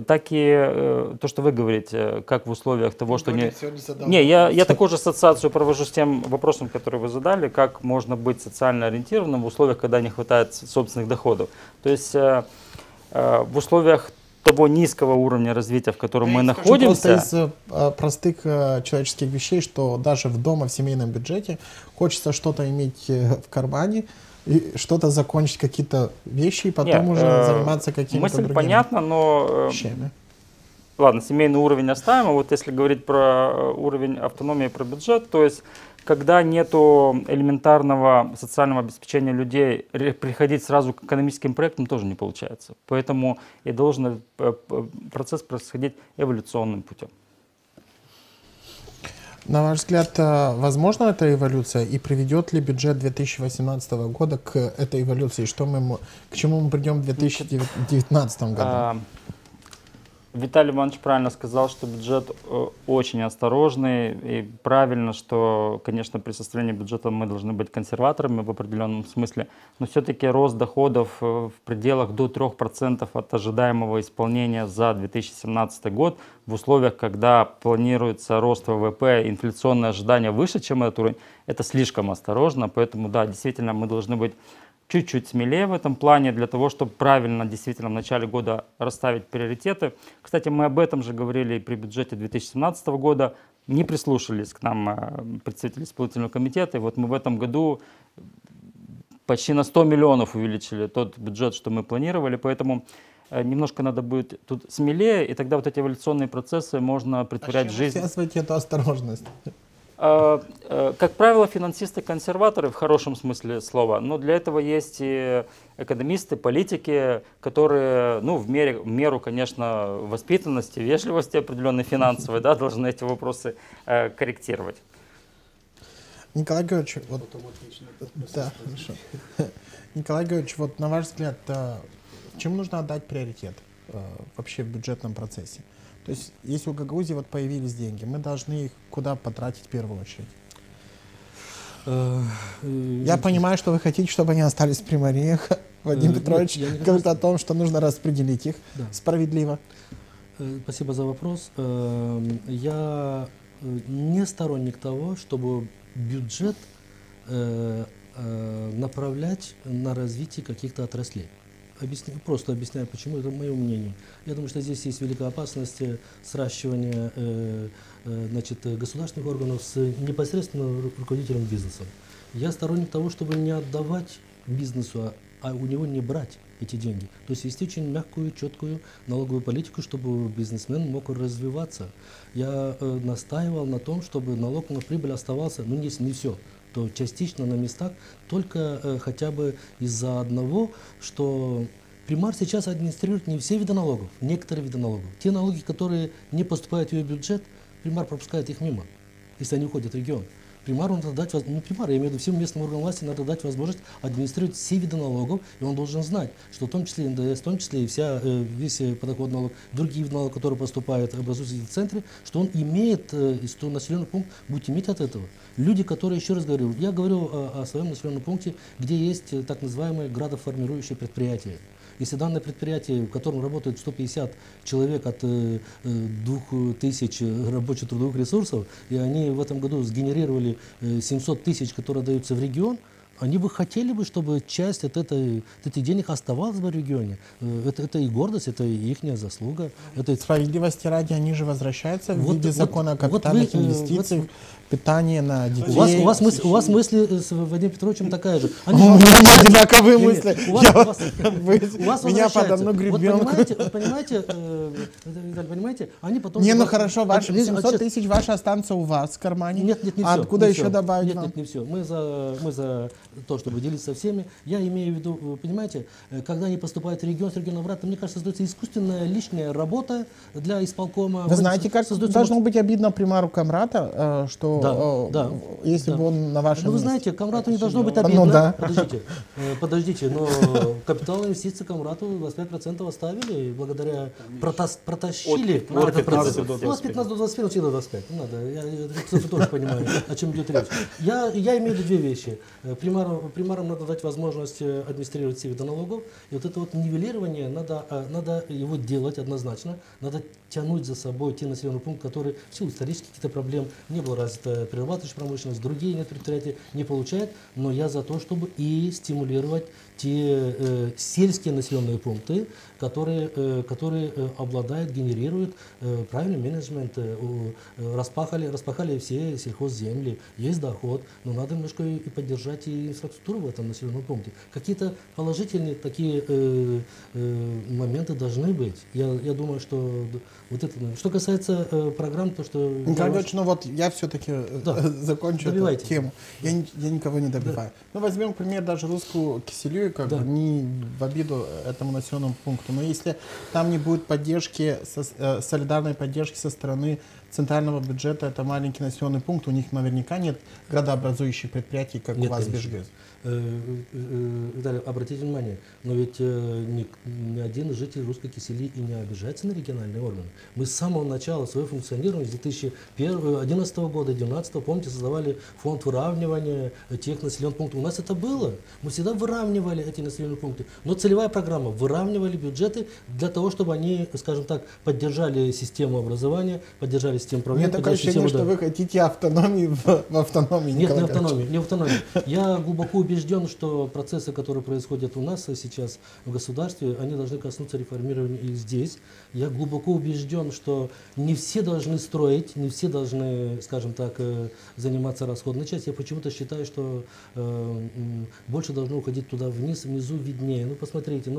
Speaker 3: Так и то, что вы говорите, как в условиях того, что я такую же ассоциацию провожу с тем вопросом, который вы задали, как можно быть социально ориентированным в условиях, когда не хватает собственных доходов. То есть в условиях того низкого уровня развития, в котором мы находимся.
Speaker 1: Просто из простых человеческих вещей, что даже дома, в семейном бюджете, хочется что-то иметь в кармане, и что-то закончить, какие-то вещи, и потом уже заниматься какими-то
Speaker 3: мысль
Speaker 1: другими
Speaker 3: понятна, но
Speaker 1: вещами.
Speaker 3: Ладно, семейный уровень оставим, а вот если говорить про уровень автономии, про бюджет, то есть когда нету элементарного социального обеспечения людей, приходить сразу к экономическим проектам тоже не получается. Поэтому и должен процесс происходить эволюционным путем.
Speaker 1: На ваш взгляд, возможна эта эволюция и приведет ли бюджет 2018 года к этой эволюции? К чему мы придем в 2019 году?
Speaker 3: Виталий Иванович правильно сказал, что бюджет очень осторожный, и правильно, что, конечно, при составлении бюджета мы должны быть консерваторами в определенном смысле, но все-таки рост доходов в пределах до 3% от ожидаемого исполнения за 2017 год в условиях, когда планируется рост ВВП, инфляционные ожидания выше, чем этот уровень, это слишком осторожно, поэтому да, действительно мы должны быть чуть-чуть смелее в этом плане, для того, чтобы правильно действительно в начале года расставить приоритеты. Кстати, мы об этом же говорили и при бюджете 2017 года, не прислушались к нам представители исполнительного комитета, и вот мы в этом году почти на 100 миллионов увеличили тот бюджет, что мы планировали, поэтому немножко надо будет тут смелее, и тогда вот эти эволюционные процессы можно притворять в жизнь.
Speaker 1: Связывайте эту осторожность.
Speaker 3: Как правило, финансисты-консерваторы в хорошем смысле слова, но для этого есть и экономисты, политики, которые, ну, в меру, конечно, воспитанности, вежливости определенной финансовой, да, должны эти вопросы корректировать.
Speaker 1: Николай Георгиевич, вот, да, хорошо. Николай Георгиевич, вот на ваш взгляд, чему нужно отдать приоритет вообще в бюджетном процессе? То есть, если у Гагаузии вот появились деньги, мы должны их куда потратить в первую очередь? Я понимаю, что вы хотите, чтобы они остались в Приморьях. Вадим Петрович говорит о том, что нужно распределить их справедливо.
Speaker 4: Спасибо за вопрос. Я не сторонник того, чтобы бюджет направлять на развитие каких-то отраслей. Просто объясняю, почему, это мое мнение. Я думаю, что здесь есть великая опасность сращивания государственных органов с непосредственно руководителем бизнеса. Я сторонник того, чтобы не отдавать бизнесу, а у него не брать эти деньги. То есть вести очень мягкую, четкую налоговую политику, чтобы бизнесмен мог развиваться. Я настаивал на том, чтобы налог на прибыль оставался, ну не все, то частично на местах, только хотя бы из-за одного, что Примар сейчас администрирует не все виды налогов, некоторые виды налогов. Те налоги, которые не поступают в ее бюджет, Примар пропускает их мимо, если они уходят в регион. Примару надо дать, не Примару, я имею в виду всем местным органам власти, надо дать возможность администрировать все виды налогов, и он должен знать, что в том числе НДС, в том числе и весь подоходный налог, другие виды налогов, которые поступают, образуются в центре, что он имеет, что населенный пункт будет иметь от этого. Люди, которые, еще раз говорю, я говорю о своем населенном пункте, где есть так называемые градоформирующие предприятия. Если данное предприятие, в котором работает 150 человек от 2000 рабочих трудовых ресурсов, и они в этом году сгенерировали 700 тысяч, которые даются в регион, они бы хотели, чтобы часть от этих денег оставалась в регионе. Это и гордость, это и их заслуга.
Speaker 1: Справедливости ради, они же возвращаются в виде закона о капитальных инвестициях, питание на детей.
Speaker 4: У вас мысли с Вадимом Петровичем такая же.
Speaker 1: У меня одинаковые мысли. Меня под одну гребенку.
Speaker 4: Понимаете, они потом...
Speaker 1: Не, ну хорошо, 700 тысяч ваши останутся у вас в кармане.
Speaker 4: Нет, не все.
Speaker 1: А откуда еще добавить вам?
Speaker 4: Нет, не все. Мы за то, чтобы делиться со всеми. Я имею в виду, вы понимаете, когда они поступают в регион, с региона обратно, мне кажется, создается искусственная лишняя работа для исполкома.
Speaker 1: Вы знаете, как должно быть обидно примару Камрата, что если бы он на вашем
Speaker 4: вы
Speaker 1: месте...
Speaker 4: знаете, Камрату не должно быть обидно.
Speaker 1: Ну, да.
Speaker 4: Подождите, но капитал инвестиций Камрату 25% оставили, и благодаря протащили на этот процесс. У вас 15 до 25, учили 25. Не надо, я тоже понимаю, о чем идет речь. Я имею в виду две вещи. Примарам надо дать возможность администрировать все виды налогов, и вот это вот нивелирование, надо его делать однозначно, надо тянуть за собой те населенные пункты, которые в силу исторических каких-то проблем не было развита перерабатывающая промышленность, другие нет предприятия не получают, но я за то, чтобы и стимулировать те сельские населенные пункты, которые обладают, генерируют правильный менеджмент, распахали все сельхозземли, есть доход, но надо немножко и поддержать и инфраструктуру в этом населенном пункте. Какие-то положительные такие моменты должны быть. Я думаю, что вот это. Что касается программ, то что...
Speaker 1: Николай Ильич, ну вот я все-таки закончу эту тему. Я никого не добиваю. Ну возьмем, к примеру, даже русскую Киселю, как бы не в обиду этому населенному пункту. Но если там не будет поддержки, солидарной поддержки со стороны центрального бюджета это маленький населенный пункт, у них наверняка нет градообразующих предприятий, как
Speaker 4: Нет,
Speaker 1: у вас в
Speaker 4: конечно.
Speaker 1: Бежгез.
Speaker 4: Виталий, обратите внимание, но ведь ни один житель Русской Кисели и не обижается на региональные органы. Мы с самого начала своего функционирования, с 2011 года, 2012, помните, создавали фонд выравнивания тех населенных пунктов. У нас это было. Мы всегда выравнивали эти населенные пункты. Но целевая программа, выравнивали бюджеты для того, чтобы они, скажем так, поддержали систему образования, поддержали систему управления.
Speaker 1: Мне такое ощущение, что вы хотите автономии в автономии.
Speaker 4: Нет, не автономии, не автономии. Я глубоко убежден, что процессы, которые происходят у нас сейчас в государстве, они должны коснуться реформирования и здесь. Я глубоко убежден, что не все должны строить, не все должны, скажем так, заниматься расходной частью. Я почему-то считаю, что больше должно уходить туда вниз, внизу виднее. Ну, посмотрите,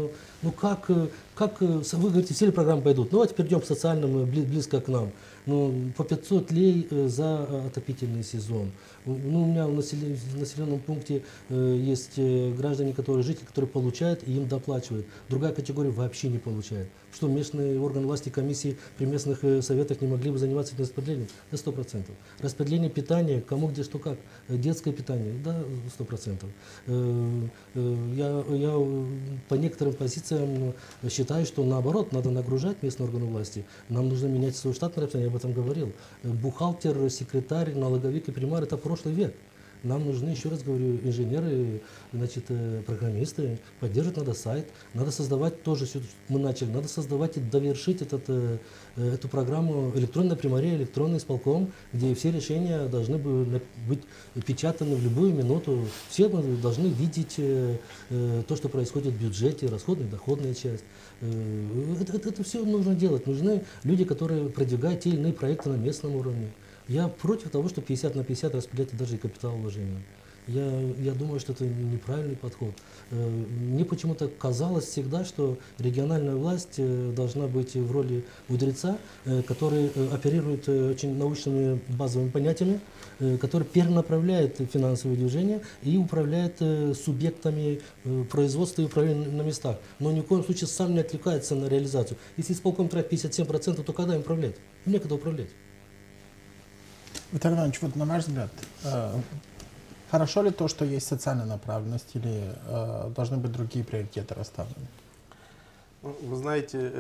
Speaker 4: как вы говорите, все ли программы пойдут? Ну, давайте перейдем к социальному, близко к нам. Ну, по 500 лей за отопительный сезон. Ну, у меня в населенном пункте есть граждане, жители, которые получают и им доплачивают. Другая категория вообще не получает. Что местные органы власти, комиссии при местных советах не могли бы заниматься этим распределением? Да, 100%. Распределение питания, кому где что как. Детское питание, да, 100%. Я по некоторым позициям считаю, что наоборот, надо нагружать местные органы власти. Нам нужно менять свой штатный распорядок, я об этом говорил. Бухгалтер, секретарь, налоговик и примар – это прошлый век. Нам нужны, еще раз говорю, инженеры, значит, программисты, поддерживать надо сайт, надо создавать тоже, мы начали, надо создавать и довершить эту программу электронная примария, электронный исполком, где все решения должны быть печатаны в любую минуту. Все мы должны видеть то, что происходит в бюджете, расходная, доходная часть. Это все нужно делать. Нужны люди, которые продвигают те или иные проекты на местном уровне. Я против того, что 50 на 50 распределять даже и капиталовложения. Я думаю, что это неправильный подход. Мне почему-то казалось всегда, что региональная власть должна быть в роли мудреца, который оперирует очень научными базовыми понятиями, который перенаправляет финансовые движения и управляет субъектами производства и управления на местах. Но ни в коем случае сам не отвлекается на реализацию. Если исполком тратит 57%, то когда им управлять? Некогда управлять.
Speaker 1: Виталий Иванович, вот на ваш взгляд, хорошо ли то, что есть социальная направленность, или должны быть другие приоритеты расставлены?
Speaker 5: Вы знаете,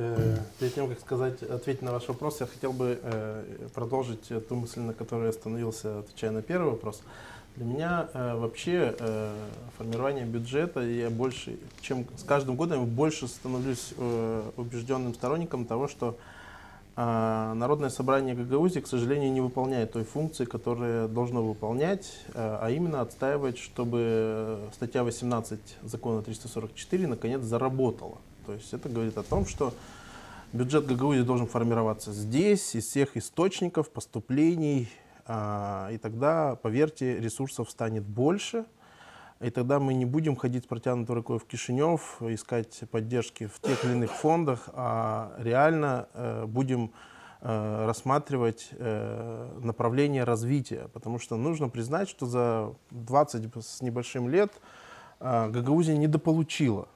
Speaker 5: перед тем, как ответить на ваш вопрос, я хотел бы продолжить ту мысль, на которой я остановился, отвечая на первый вопрос. Для меня вообще формирование бюджета, я больше, чем с каждым годом я больше становлюсь убежденным сторонником того, что Народное собрание Гагаузии, к сожалению, не выполняет той функции, которую должно выполнять, а именно отстаивать, чтобы статья 18 закона 344 наконец заработала. То есть это говорит о том, что бюджет Гагаузии должен формироваться здесь, из всех источников, поступлений, и тогда, поверьте, ресурсов станет больше. И тогда мы не будем ходить с протянутой рукой в Кишинев, искать поддержки в тех или иных фондах, а реально будем рассматривать направление развития. Потому что нужно признать, что за 20 с небольшим лет Гагаузия недополучила.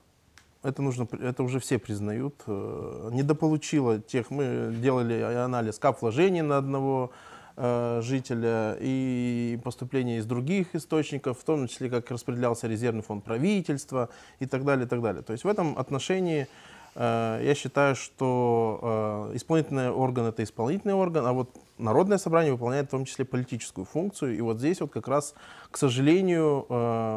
Speaker 5: Это уже все признают. Недополучила тех, мы делали анализ кап вложений на одного жителя и поступления из других источников, в том числе как распределялся резервный фонд правительства и так далее, и так далее. То есть в этом отношении я считаю, что исполнительный орган — это исполнительный орган, а вот Народное собрание выполняет в том числе политическую функцию. И вот здесь вот как раз, к сожалению,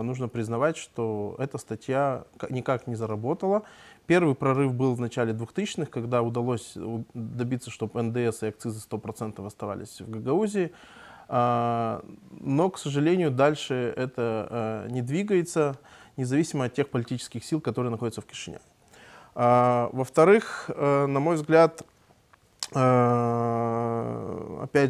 Speaker 5: нужно признавать, что эта статья никак не заработала. Первый прорыв был в начале 2000-х, когда удалось добиться, чтобы НДС и акцизы 100% оставались в Гагаузии. Но, к сожалению, дальше это не двигается, независимо от тех политических сил, которые находятся в Кишиневе. Во-вторых, на мой взгляд, опять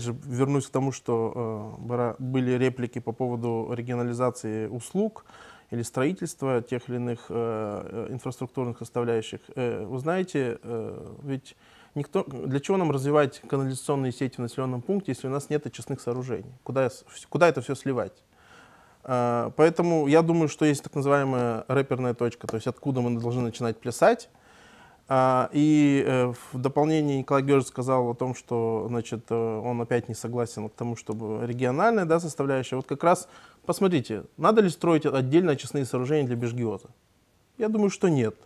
Speaker 5: же, вернусь к тому, что были реплики по поводу регионализации услуг или строительства тех или иных инфраструктурных составляющих. Вы знаете, ведь для чего нам развивать канализационные сети в населенном пункте, если у нас нет очистных сооружений? Куда это все сливать? Поэтому я думаю, что есть так называемая рэперная точка, то есть откуда мы должны начинать плясать. И в дополнение Николай Георгиевич сказал о том, что, значит, он опять не согласен к тому, чтобы региональная, да, составляющая. Вот как раз посмотрите, надо ли строить отдельно очистные сооружения для Бежгиоза? Я думаю, что нет.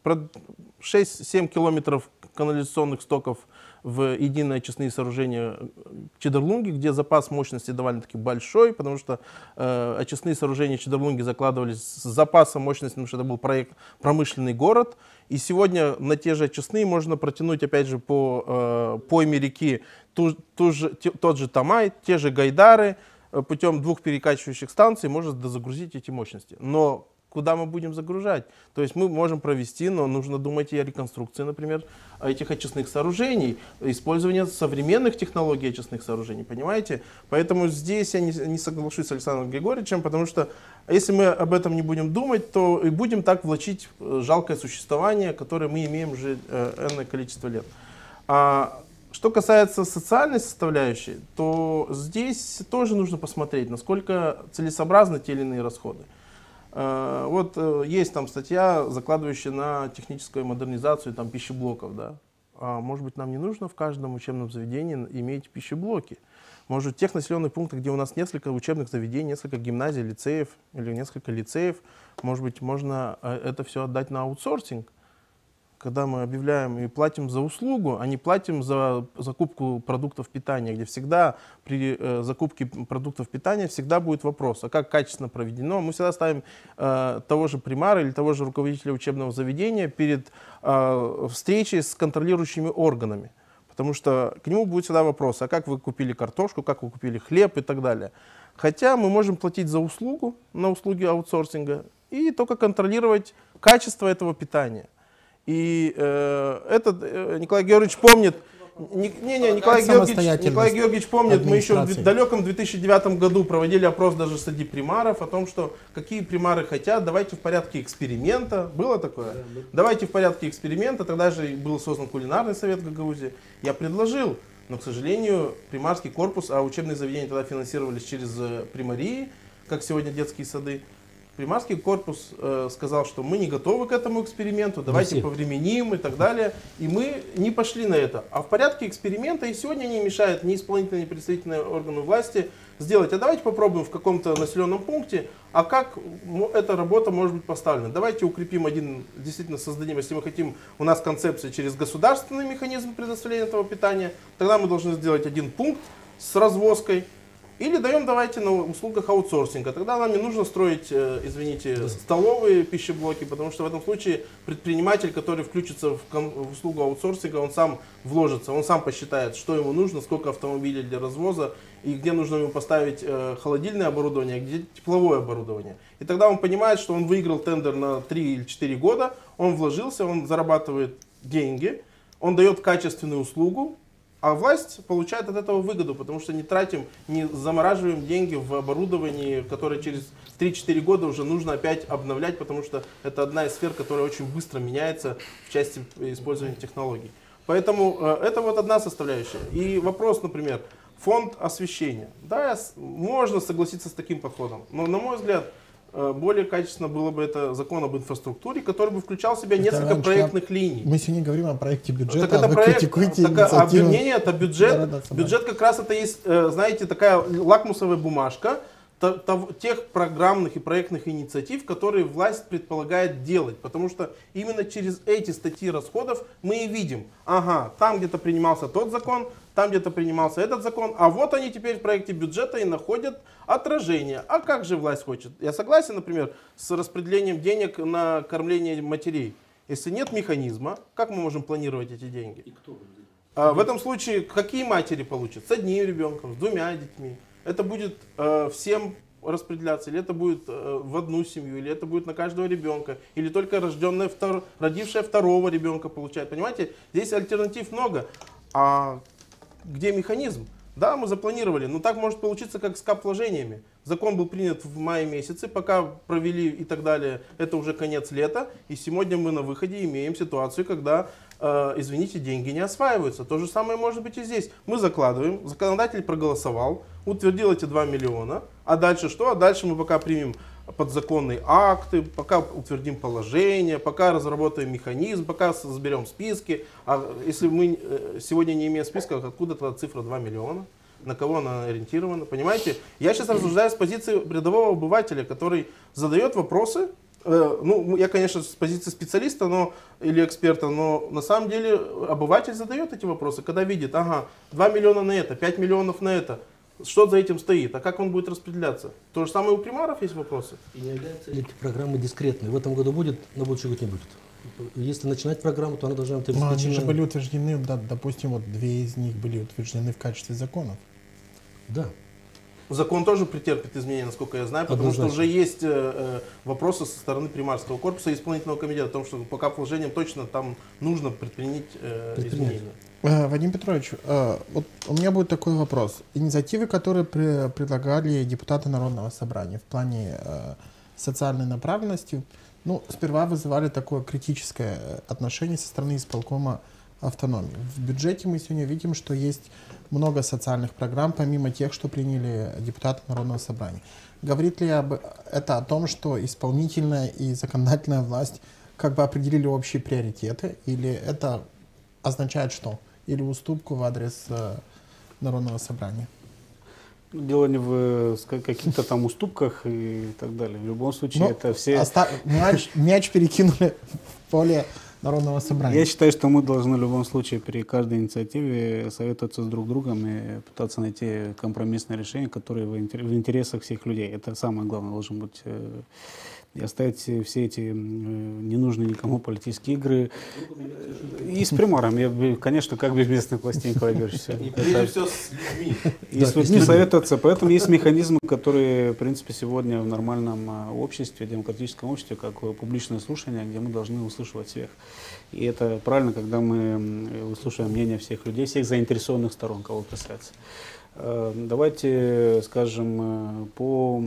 Speaker 5: 6-7 километров канализационных стоков в единые очистные сооружения Чедерлунги, где запас мощности довольно-таки большой, потому что очистные сооружения Чедерлунги закладывались с запасом мощности, потому что это был проект «Промышленный город». И сегодня на те же очистные можно протянуть, опять же, по пойме реки тот же Тамай, те же Гайдары, путем 2 перекачивающих станций можно дозагрузить эти мощности. Но куда мы будем загружать? То есть мы можем провести, но нужно думать и о реконструкции, например, этих очистных сооружений, использование современных технологий очистных сооружений, понимаете? Поэтому здесь я не соглашусь с Александром Григорьевичем, потому что если мы об этом не будем думать, то и будем так влачить жалкое существование, которое мы имеем уже энное количество лет. Что касается социальной составляющей, то здесь тоже нужно посмотреть, насколько целесообразны те или иные расходы. Вот есть там статья, закладывающая на техническую модернизацию там, пищеблоков. Да? Может быть, нам не нужно в каждом учебном заведении иметь пищеблоки. Может, в тех населенных пунктах, где у нас несколько учебных заведений, несколько гимназий, лицеев или несколько лицеев, может быть, можно это все отдать на аутсорсинг. Когда мы объявляем и платим за услугу, а не платим за закупку продуктов питания, где всегда при закупке продуктов питания всегда будет вопрос, а как качественно проведено. Мы всегда ставим того же примара или того же руководителя учебного заведения перед встречей с контролирующими органами. Потому что к нему будет всегда вопрос, а как вы купили картошку, как вы купили хлеб и так далее. Хотя мы можем платить за услугу, на услуги аутсорсинга, и только контролировать качество этого питания. И Николай Георгиевич помнит, Николай Георгиевич помнит, мы еще в далеком 2009 году проводили опрос даже среди примаров о том, что какие примары хотят, давайте в порядке эксперимента. Было такое? Да. Давайте в порядке эксперимента, тогда же был создан кулинарный совет Гагаузии. Я предложил, но, к сожалению, примарский корпус, а учебные заведения тогда финансировались через примарии, как сегодня детские сады. Примарский корпус сказал, что мы не готовы к этому эксперименту, давайте повременим и так далее. И мы не пошли на это. А в порядке эксперимента и сегодня не мешает ни исполнительные, ни представительные органы власти сделать. А давайте попробуем в каком-то населенном пункте, а как эта работа может быть поставлена. Давайте укрепим действительно создадим, если мы хотим, у нас концепция через государственный механизм предоставления этого питания, тогда мы должны сделать один пункт с развозкой. Или даем давайте на услугах аутсорсинга. Тогда нам не нужно строить, извините, столовые пищеблоки, потому что в этом случае предприниматель, который включится в услугу аутсорсинга, он сам вложится, он сам посчитает, что ему нужно, сколько автомобилей для развоза, и где нужно ему поставить холодильное оборудование, а где тепловое оборудование. И тогда он понимает, что он выиграл тендер на 3 или 4 года, он вложился, он зарабатывает деньги, он дает качественную услугу, а власть получает от этого выгоду, потому что не тратим, не замораживаем деньги в оборудовании, которое через 3-4 года уже нужно опять обновлять, потому что это одна из сфер, которая очень быстро меняется в части использования технологий. Поэтому это вот одна составляющая. И вопрос, например, фонд освещения. Да, можно согласиться с таким подходом, но, на мой взгляд, более качественно было бы это закон об инфраструктуре, который бы включал в себя несколько проектных линий.
Speaker 1: Мы сегодня говорим о проекте бюджета,
Speaker 5: так это это бюджет. Бюджет как раз это есть, знаете, такая лакмусовая бумажка тех программных и проектных инициатив, которые власть предполагает делать. Потому что именно через эти статьи расходов мы и видим, ага, там где-то принимался тот закон, там где-то принимался этот закон, а вот они теперь в проекте бюджета и находят отражение. А как же власть хочет? Я согласен, например, с распределением денег на кормление матерей. Если нет механизма, как мы можем планировать эти деньги? И кто? В этом случае какие матери получат? С одним ребенком, с 2 детьми. Это будет всем распределяться, или это будет в одну семью, или это будет на каждого ребенка, или только родившая второго ребенка получает. Понимаете, здесь альтернатив много. А где механизм? Да, мы запланировали, но так может получиться, как с кап-вложениями. Закон был принят в мае месяце, пока провели и так далее, это уже конец лета, и сегодня мы на выходе имеем ситуацию, когда, извините, деньги не осваиваются. То же самое может быть и здесь. Мы закладываем, законодатель проголосовал, утвердил эти 2 миллиона, а дальше что? А дальше мы пока примем подзаконные акты, пока утвердим положение, пока разработаем механизм, пока соберем списки. А если мы сегодня не имеем списка, откуда тогда цифра 2 миллиона? На кого она ориентирована? Понимаете? Я сейчас рассуждаю с позиции рядового обывателя, который задает вопросы. Ну, я, конечно, с позиции специалиста или эксперта, но на самом деле обыватель задает эти вопросы, когда видит, ага, 2 миллиона на это, 5 миллионов на это. Что за этим стоит? А как он будет распределяться? То же самое у примаров есть вопросы.
Speaker 4: И не являются ли эти программы дискретные? В этом году будет, на будущий год не будет. Если начинать программу, то она должна быть
Speaker 1: обеспечена. Но они же были
Speaker 4: утверждены,
Speaker 1: допустим, вот 2 из них были утверждены в качестве законов.
Speaker 4: Да.
Speaker 5: Закон тоже претерпит изменения, насколько я знаю, потому что уже есть вопросы со стороны примарского корпуса и исполнительного комитета о том, что по капвложениям точно там нужно предпринять изменения.
Speaker 1: Вадим Петрович, вот у меня будет такой вопрос. Инициативы, которые предлагали депутаты Народного собрания в плане социальной направленности, ну, сперва вызывали такое критическое отношение со стороны исполкома автономии. В бюджете мы сегодня видим, что есть много социальных программ, помимо тех, что приняли депутаты Народного собрания. Говорит ли это о том, что исполнительная и законодательная власть как бы определили общие приоритеты, или это означает что? Или уступку в адрес Народного собрания?
Speaker 2: Дело не в каких-то там уступках и так далее. В любом случае, это все...
Speaker 1: Мяч перекинули в поле Народного собрания.
Speaker 2: Я считаю, что мы должны в любом случае при каждой инициативе советоваться с друг другом и пытаться найти компромиссное решение, которое в интересах всех людей. Это самое главное должно быть. И оставить все эти ненужные никому политические игры. И с примаром. Я, конечно, как без местных властей, Николай Георгиевич.
Speaker 5: Прежде всего с людьми.
Speaker 2: И с людьми советоваться. Поэтому есть механизмы, которые, в принципе, сегодня в нормальном обществе, демократическом обществе, как публичное слушание, где мы должны услышать всех. И это правильно, когда мы выслушиваем мнение всех людей, всех заинтересованных сторон, кого касается. Давайте, скажем, по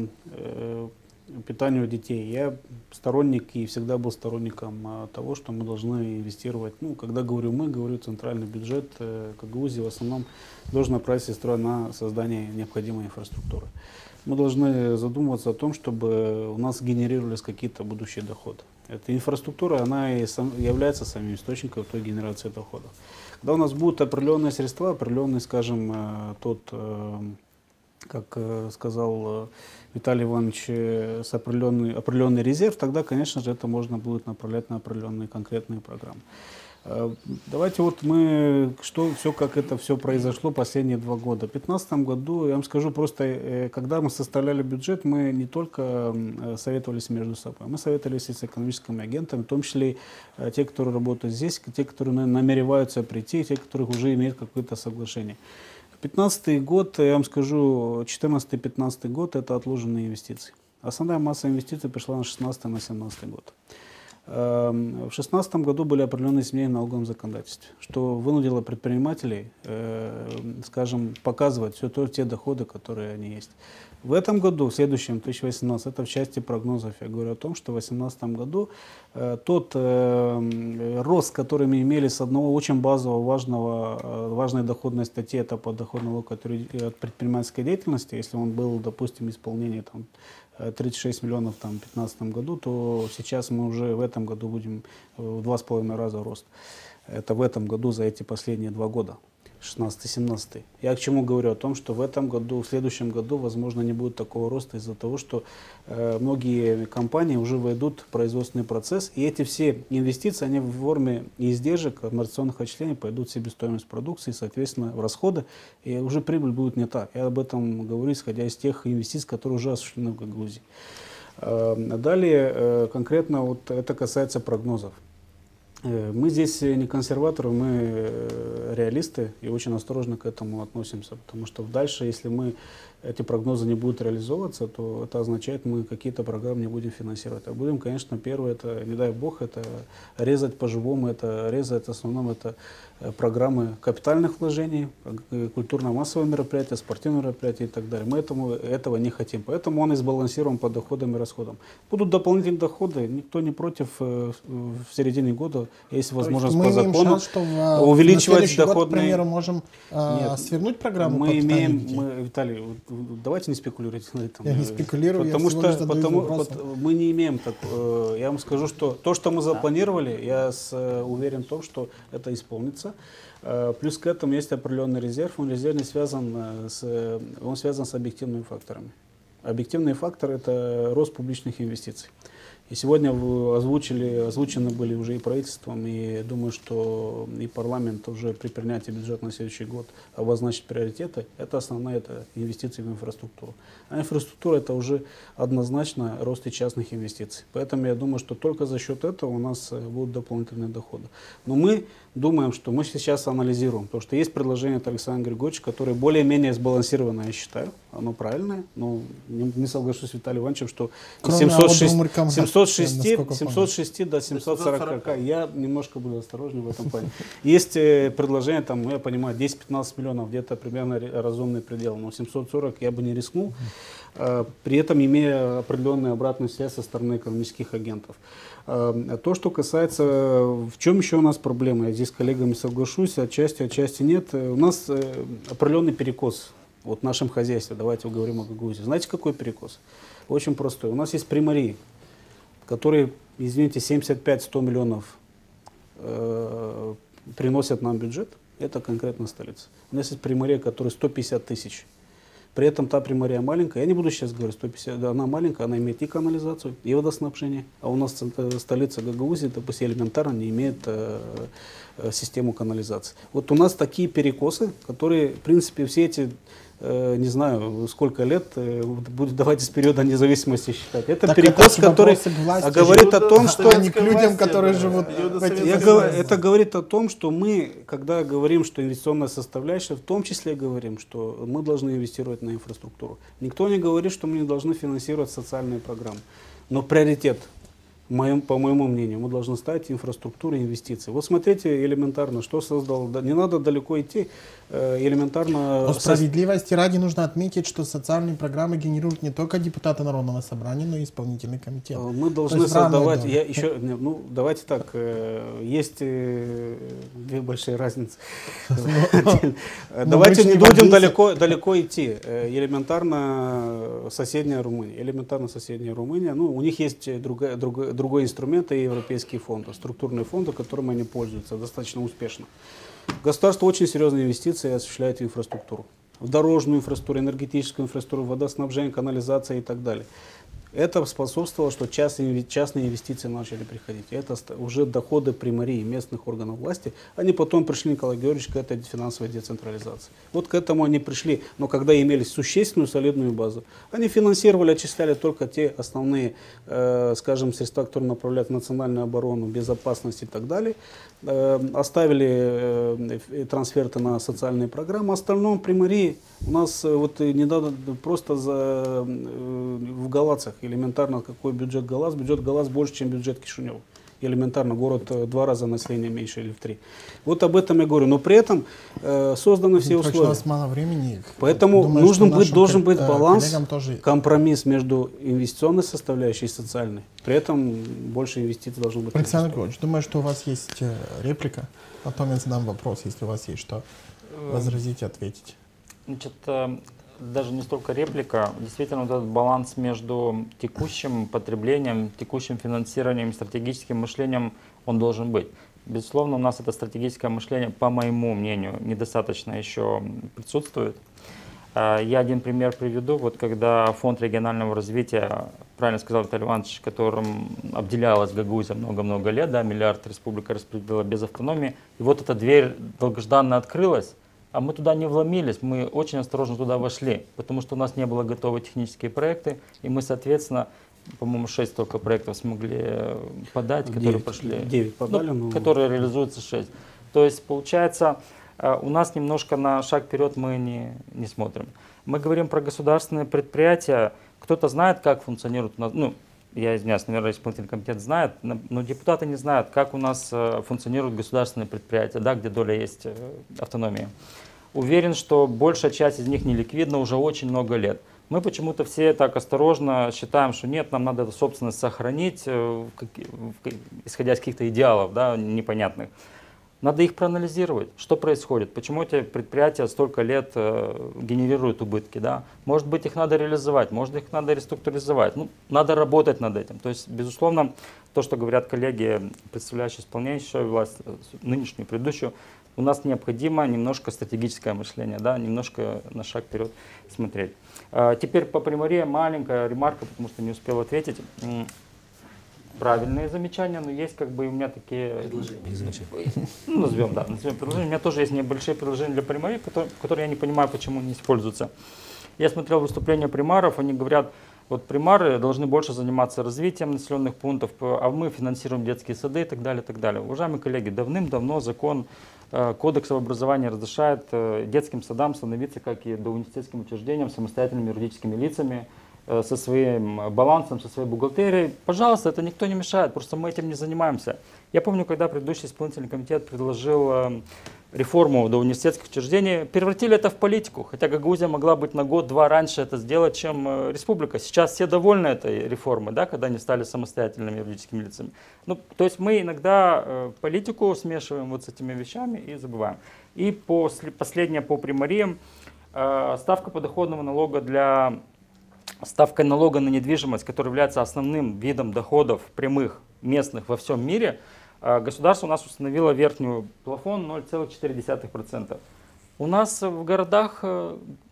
Speaker 2: питанию детей. Я сторонник и всегда был сторонником того, что мы должны инвестировать. Ну, когда говорю мы, говорю центральный бюджет Гагаузии в основном должен направить средства на создание необходимой инфраструктуры. Мы должны задумываться о том, чтобы у нас генерировались какие-то будущие доходы. Эта инфраструктура, она и является самим источником той генерации доходов. Когда у нас будут определенные средства, определенный, скажем, как сказал Виталий Иванович, с определенный резерв, тогда, конечно же, это можно будет направлять на определенные конкретные программы. Давайте вот как это все произошло последние 2 года. В 2015 году, я вам скажу просто, когда мы составляли бюджет, мы не только советовались между собой, мы советовались и с экономическими агентами, в том числе те, которые работают здесь, те, которые намереваются прийти, те, которые уже имеют какое-то соглашение. 2015 год, я вам скажу, 2014-2015 год – это отложенные инвестиции. Основная масса инвестиций пришла на 2016-2017 год. В 2016 году были определенные изменения в налоговом законодательстве, что вынудило предпринимателей, скажем, показывать те доходы, которые они есть. В этом году, в следующем, 2018, это в части прогнозов, я говорю о том, что в 2018 году тот рост, который мы имели с одного очень базового, важной доходной статьи, это подоходный налог от предпринимательской деятельности, если он был, допустим, исполнение там 36 миллионов в 2015 году, то сейчас мы уже в этом году будем в 2,5 раза рост. Это в этом году за эти последние 2 года. 16-17. Я к чему говорю? О том, что в этом году, в следующем году, возможно, не будет такого роста из-за того, что многие компании уже войдут в производственный процесс, и эти все инвестиции, они в форме издержек, амортизационных отчислений пойдут в себестоимость продукции, соответственно, в расходы, и уже прибыль будет не та. Я об этом говорю, исходя из тех инвестиций, которые уже осуществлены в Гагаузии. Далее, конкретно, вот это касается прогнозов. Мы здесь не консерваторы, мы реалисты и очень осторожно к этому относимся, потому что дальше, если эти прогнозы не будут реализовываться, то это означает, мы какие-то программы не будем финансировать. А будем, конечно, первое, это, не дай бог, это резать по-живому, это резать в основном это программы капитальных вложений, культурно-массовые мероприятия, спортивные мероприятия и так далее. Мы этого не хотим, поэтому он и сбалансирован по доходам и расходам. Будут дополнительные доходы, никто не против в середине года есть возможность по
Speaker 1: мы
Speaker 2: закону
Speaker 1: имеем шанс, что
Speaker 2: увеличивать
Speaker 1: на
Speaker 2: доходные...
Speaker 1: Год, к примеру, можем свернуть программу
Speaker 2: мы
Speaker 1: по
Speaker 2: имеем,
Speaker 1: питанию?
Speaker 2: Виталий, давайте не спекулировать на этом.
Speaker 1: Я не спекулирую,
Speaker 2: потому
Speaker 1: я всего лишь задаю
Speaker 2: что мы не имеем так. Я вам скажу, что то, что мы запланировали, я уверен в том, что это исполнится. Плюс к этому есть определенный резерв. Он резервный связан с объективными факторами. Объективный фактор – это рост публичных инвестиций. И сегодня озвучены были уже и правительством, и думаю, что и парламент уже при принятии бюджета на следующий год обозначит приоритеты. Это основные инвестиции в инфраструктуру. А инфраструктура – это уже однозначно рост и частных инвестиций. Поэтому я думаю, что только за счет этого у нас будут дополнительные доходы. Но мы думаем, что мы сейчас анализируем, потому что есть предложение от Александра Григорьевича, которое более-менее сбалансированное, я считаю, оно правильное, но не соглашусь с Виталием Ивановичем, что 706 до 740, я немножко буду осторожнее в этом плане. Есть предложение, там, я понимаю, 10-15 миллионов, где-то примерно разумный предел, но 740 я бы не рискнул, при этом имея определенную обратную связь со стороны экономических агентов. То, что касается, в чем еще у нас проблема, я здесь с коллегами соглашусь, отчасти нет, у нас определенный перекос вот в нашем хозяйстве, давайте говорим о Гагаузии. Знаете, какой перекос? Очень простой. У нас есть примарии, которые, извините, 75-100 миллионов приносят нам бюджет, это конкретно столица. У нас есть примария, которая 150 тысяч. При этом та примария маленькая, я не буду сейчас говорить 150, она маленькая, она имеет и канализацию, и водоснабжение. А у нас столица Гагаузии, допустим, элементарно не имеет систему канализации. Вот у нас такие перекосы, которые, в принципе, все эти, не знаю, сколько лет, давайте с периода независимости считать. Это так перекос, это который говорит о том, что...
Speaker 1: Не к людям, которые живут в этих...
Speaker 2: Это говорит о том, что мы, когда говорим, что инвестиционная составляющая, в том числе говорим, что мы должны инвестировать на инфраструктуру. Никто не говорит, что мы не должны финансировать социальные программы. Но приоритет, по моему мнению, мы должны ставить инфраструктуру и инвестиции. Вот смотрите элементарно, что создал. Не надо далеко идти, элементарно...
Speaker 1: Но справедливости ради нужно отметить, что социальные программы генерируют не только депутаты Народного собрания, но и исполнительный комитет.
Speaker 2: Мы должны создавать... Давайте так, есть две большие разницы. Давайте не будем далеко идти. Элементарно соседняя Румыния. Ну, у них есть другой инструмент и европейские фонды, структурные фонды, которыми они пользуются достаточно успешно. Государство очень серьезные инвестиции осуществляет в инфраструктуру. В дорожную инфраструктуру, энергетическую инфраструктуру, водоснабжение, канализация и так далее. Это способствовало, что частные инвестиции начали приходить. Это уже доходы примарии местных органов власти. Они потом пришли, Николай Георгиевич, к этой финансовой децентрализации. Вот к этому они пришли. Но когда имели существенную солидную базу, они финансировали, отчисляли только те основные, скажем, средства, которые направляют в национальную оборону, безопасность и так далее. Оставили трансферты на социальные программы. В остальном примарии у нас вот не надо просто в Галацах. Элементарно, какой бюджет Галац? Бюджет Галац больше, чем бюджет Кишинева. Элементарно, город 2 раза населения меньше или в 3. Вот об этом я говорю. Но при этом созданы все условия.
Speaker 1: У нас мало времени.
Speaker 2: Поэтому должен быть баланс, компромисс между инвестиционной составляющей и социальной. При этом больше инвестиций должно быть.
Speaker 1: Александр Григорьевич, думаю, что у вас есть реплика. Потом я задам вопрос, если у вас есть что возразить и ответить.
Speaker 3: Значит, даже не столько реплика, действительно вот этот баланс между текущим потреблением, текущим финансированием и стратегическим мышлением, он должен быть. Безусловно, у нас это стратегическое мышление, по моему мнению, недостаточно еще присутствует. Я один пример приведу. Вот когда Фонд регионального развития, правильно сказал Виталий Иванович, которым обделялась Гагаузия много-много лет, да, миллиард республика распределила без автономии, и вот эта дверь долгожданно открылась, а мы туда не вломились, мы очень осторожно туда вошли, потому что у нас не было готовы технические проекты, и мы, соответственно, по-моему, 6 только проектов смогли подать, 9, которые прошли.
Speaker 2: 9 подали,
Speaker 3: которые реализуются 6. То есть, получается, у нас немножко на шаг вперед мы не смотрим. Мы говорим про государственные предприятия. Кто-то знает, как функционирует у нас, ну, я извиняюсь, наверное, исполнительный комитет знает, но депутаты не знают, как у нас функционируют государственные предприятия, да, где доля есть автономии. Уверен, что большая часть из них не ликвидна уже очень много лет. Мы почему-то все так осторожно считаем, что нет, нам надо эту собственность сохранить, исходя из каких-то идеалов, да, непонятных. Надо их проанализировать, что происходит, почему эти предприятия столько лет генерируют убытки. Да? Может быть, их надо реализовать, может, их надо реструктуризовать. Ну, надо работать над этим. То есть, безусловно, то, что говорят коллеги, представляющие исполняющую власть, нынешнюю, предыдущую, у нас необходимо немножко стратегическое мышление, да? Немножко на шаг вперед смотреть. Теперь по Приморье маленькая ремарка, потому что не успел ответить. Правильные замечания, но есть как бы у меня такие... Предложения. Ну, назовем предложения. У меня тоже есть небольшие предложения для примарей, которые я не понимаю, почему не используются. Я смотрел выступления примаров, они говорят, вот примары должны больше заниматься развитием населенных пунктов, а мы финансируем детские сады и так далее, и так далее. Уважаемые коллеги, давным-давно закон Кодекс об образовании разрешает детским садам становиться, как и доуниверситетским учреждениям, самостоятельными юридическими лицами, со своим балансом, со своей бухгалтерией. Пожалуйста, это никто не мешает, просто мы этим не занимаемся. Я помню, когда предыдущий исполнительный комитет предложил реформу до университетских учреждений, превратили это в политику, хотя Гагаузия могла быть на год-два раньше это сделать, чем республика. Сейчас все довольны этой реформой, да, когда они стали самостоятельными юридическими лицами. Ну, то есть мы иногда политику смешиваем вот с этими вещами и забываем. И последнее по Приморье, ставка подоходного налога ставка налога на недвижимость, которая является основным видом доходов прямых местных во всем мире, государство у нас установило верхнюю плафон 0,4%. У нас в городах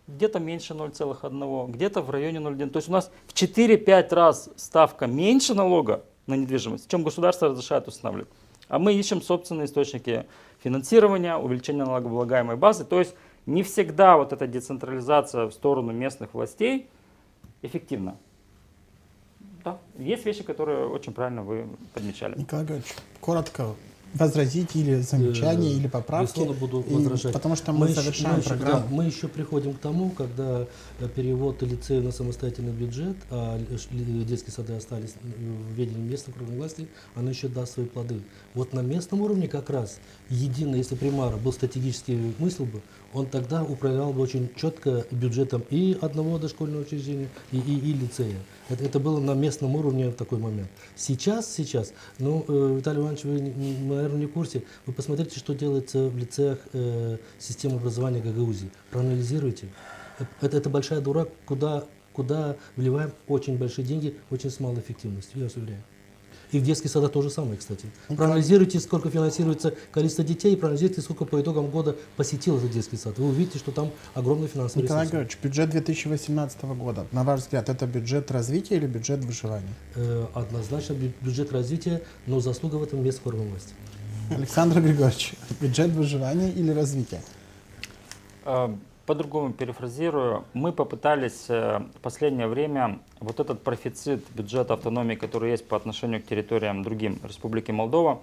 Speaker 3: где-то меньше 0,1, где-то в районе 0,1. То есть у нас в 4-5 раз ставка меньше налога на недвижимость, чем государство разрешает устанавливать. А мы ищем собственные источники финансирования, увеличения налогооблагаемой базы. То есть не всегда вот эта децентрализация в сторону местных властей эффективно. Да. Есть вещи, которые очень правильно вы подмечали.
Speaker 1: Николай Георгиевич, коротко возразить или замечания, или поправки.
Speaker 4: Буду возражать.
Speaker 1: Потому что мы завершаем программу.
Speaker 4: Мы еще приходим к тому, когда перевод лицея на самостоятельный бюджет, а детские сады остались в ведении местной окружной власти, оно еще даст свои плоды. Вот на местном уровне как раз едино, если примар был стратегический мысль бы, он тогда управлял бы очень четко бюджетом и одного дошкольного учреждения, и лицея. Это было на местном уровне в такой момент. Сейчас, ну, Виталий Иванович, вы, наверное, не в курсе, вы посмотрите, что делается в лицеях системы образования Гагаузии. Проанализируйте. Это большая дура, куда вливаем очень большие деньги, очень с малой эффективностью, я вас уверяю. И в детских садах то же самое, кстати. Проанализируйте, сколько финансируется количество детей, и проанализируйте, сколько по итогам года посетил этот детский сад. Вы увидите, что там огромный финансовый ресурс.
Speaker 1: Николай Георгиевич, бюджет 2018 года, на ваш взгляд, это бюджет развития или бюджет выживания?
Speaker 4: Однозначно бюджет развития, но заслуга в этом местной органов власти.
Speaker 1: Александр Григорьевич, бюджет выживания или развития?
Speaker 3: По-другому перефразирую, мы попытались в последнее время вот этот профицит бюджета автономии, который есть по отношению к территориям другим Республики Молдова,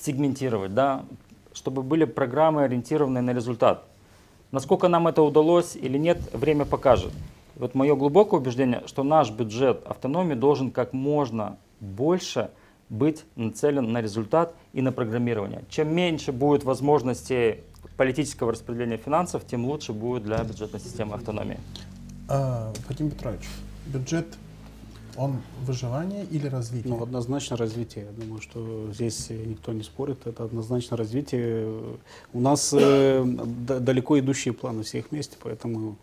Speaker 3: сегментировать, да, чтобы были программы, ориентированные на результат. Насколько нам это удалось или нет, время покажет. Вот мое глубокое убеждение, что наш бюджет автономии должен как можно больше быть нацелен на результат и на программирование. Чем меньше будет возможностей политического распределения финансов, тем лучше будет для бюджетной системы автономии.
Speaker 1: Вадим Петрович, бюджет, он выживание или развитие?
Speaker 2: Ну, однозначно развитие. Я думаю, что здесь никто не спорит. Это однозначно развитие. У нас далеко идущие планы всех вместе, поэтому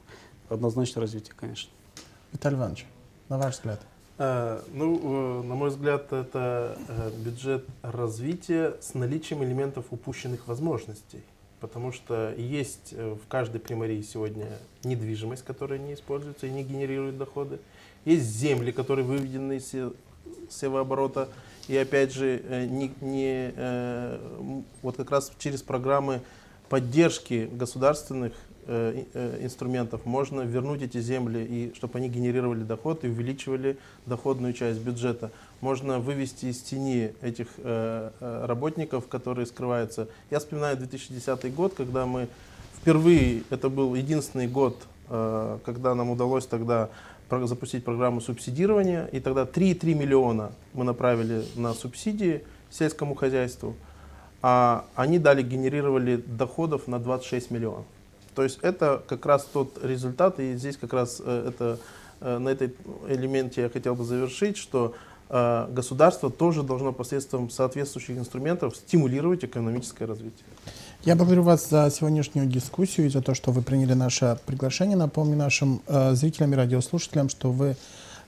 Speaker 2: однозначно развитие, конечно.
Speaker 1: Виталий Иванович, на ваш взгляд?
Speaker 5: Ну, на мой взгляд, это бюджет развития с наличием элементов упущенных возможностей. Потому что есть в каждой примарии сегодня недвижимость, которая не используется и не генерирует доходы. Есть земли, которые выведены из севооборота. И опять же, вот как раз через программы поддержки государственных инструментов можно вернуть эти земли, и чтобы они генерировали доход и увеличивали доходную часть бюджета. Можно вывести из тени этих работников, которые скрываются. Я вспоминаю 2010 год, когда мы впервые, это был единственный год, когда нам удалось тогда запустить программу субсидирования, и тогда 3,3 миллиона мы направили на субсидии сельскому хозяйству, а они генерировали доходов на 26 миллионов. То есть это как раз тот результат, и здесь как раз на этом элементе я хотел бы завершить, что государство тоже должно посредством соответствующих инструментов стимулировать экономическое развитие.
Speaker 1: Я благодарю вас за сегодняшнюю дискуссию и за то, что вы приняли наше приглашение. Напомню нашим зрителям и радиослушателям, что вы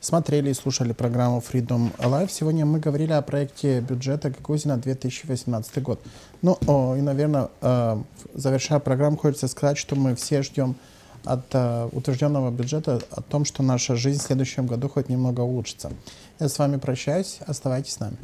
Speaker 1: смотрели и слушали программу Freedom Live. Сегодня мы говорили о проекте бюджета Гагаузии на 2018 год. Ну, и, наверное, завершая программу, хочется сказать, что мы все ждем от утвержденного бюджета о том, что наша жизнь в следующем году хоть немного улучшится. Я с вами прощаюсь. Оставайтесь с нами.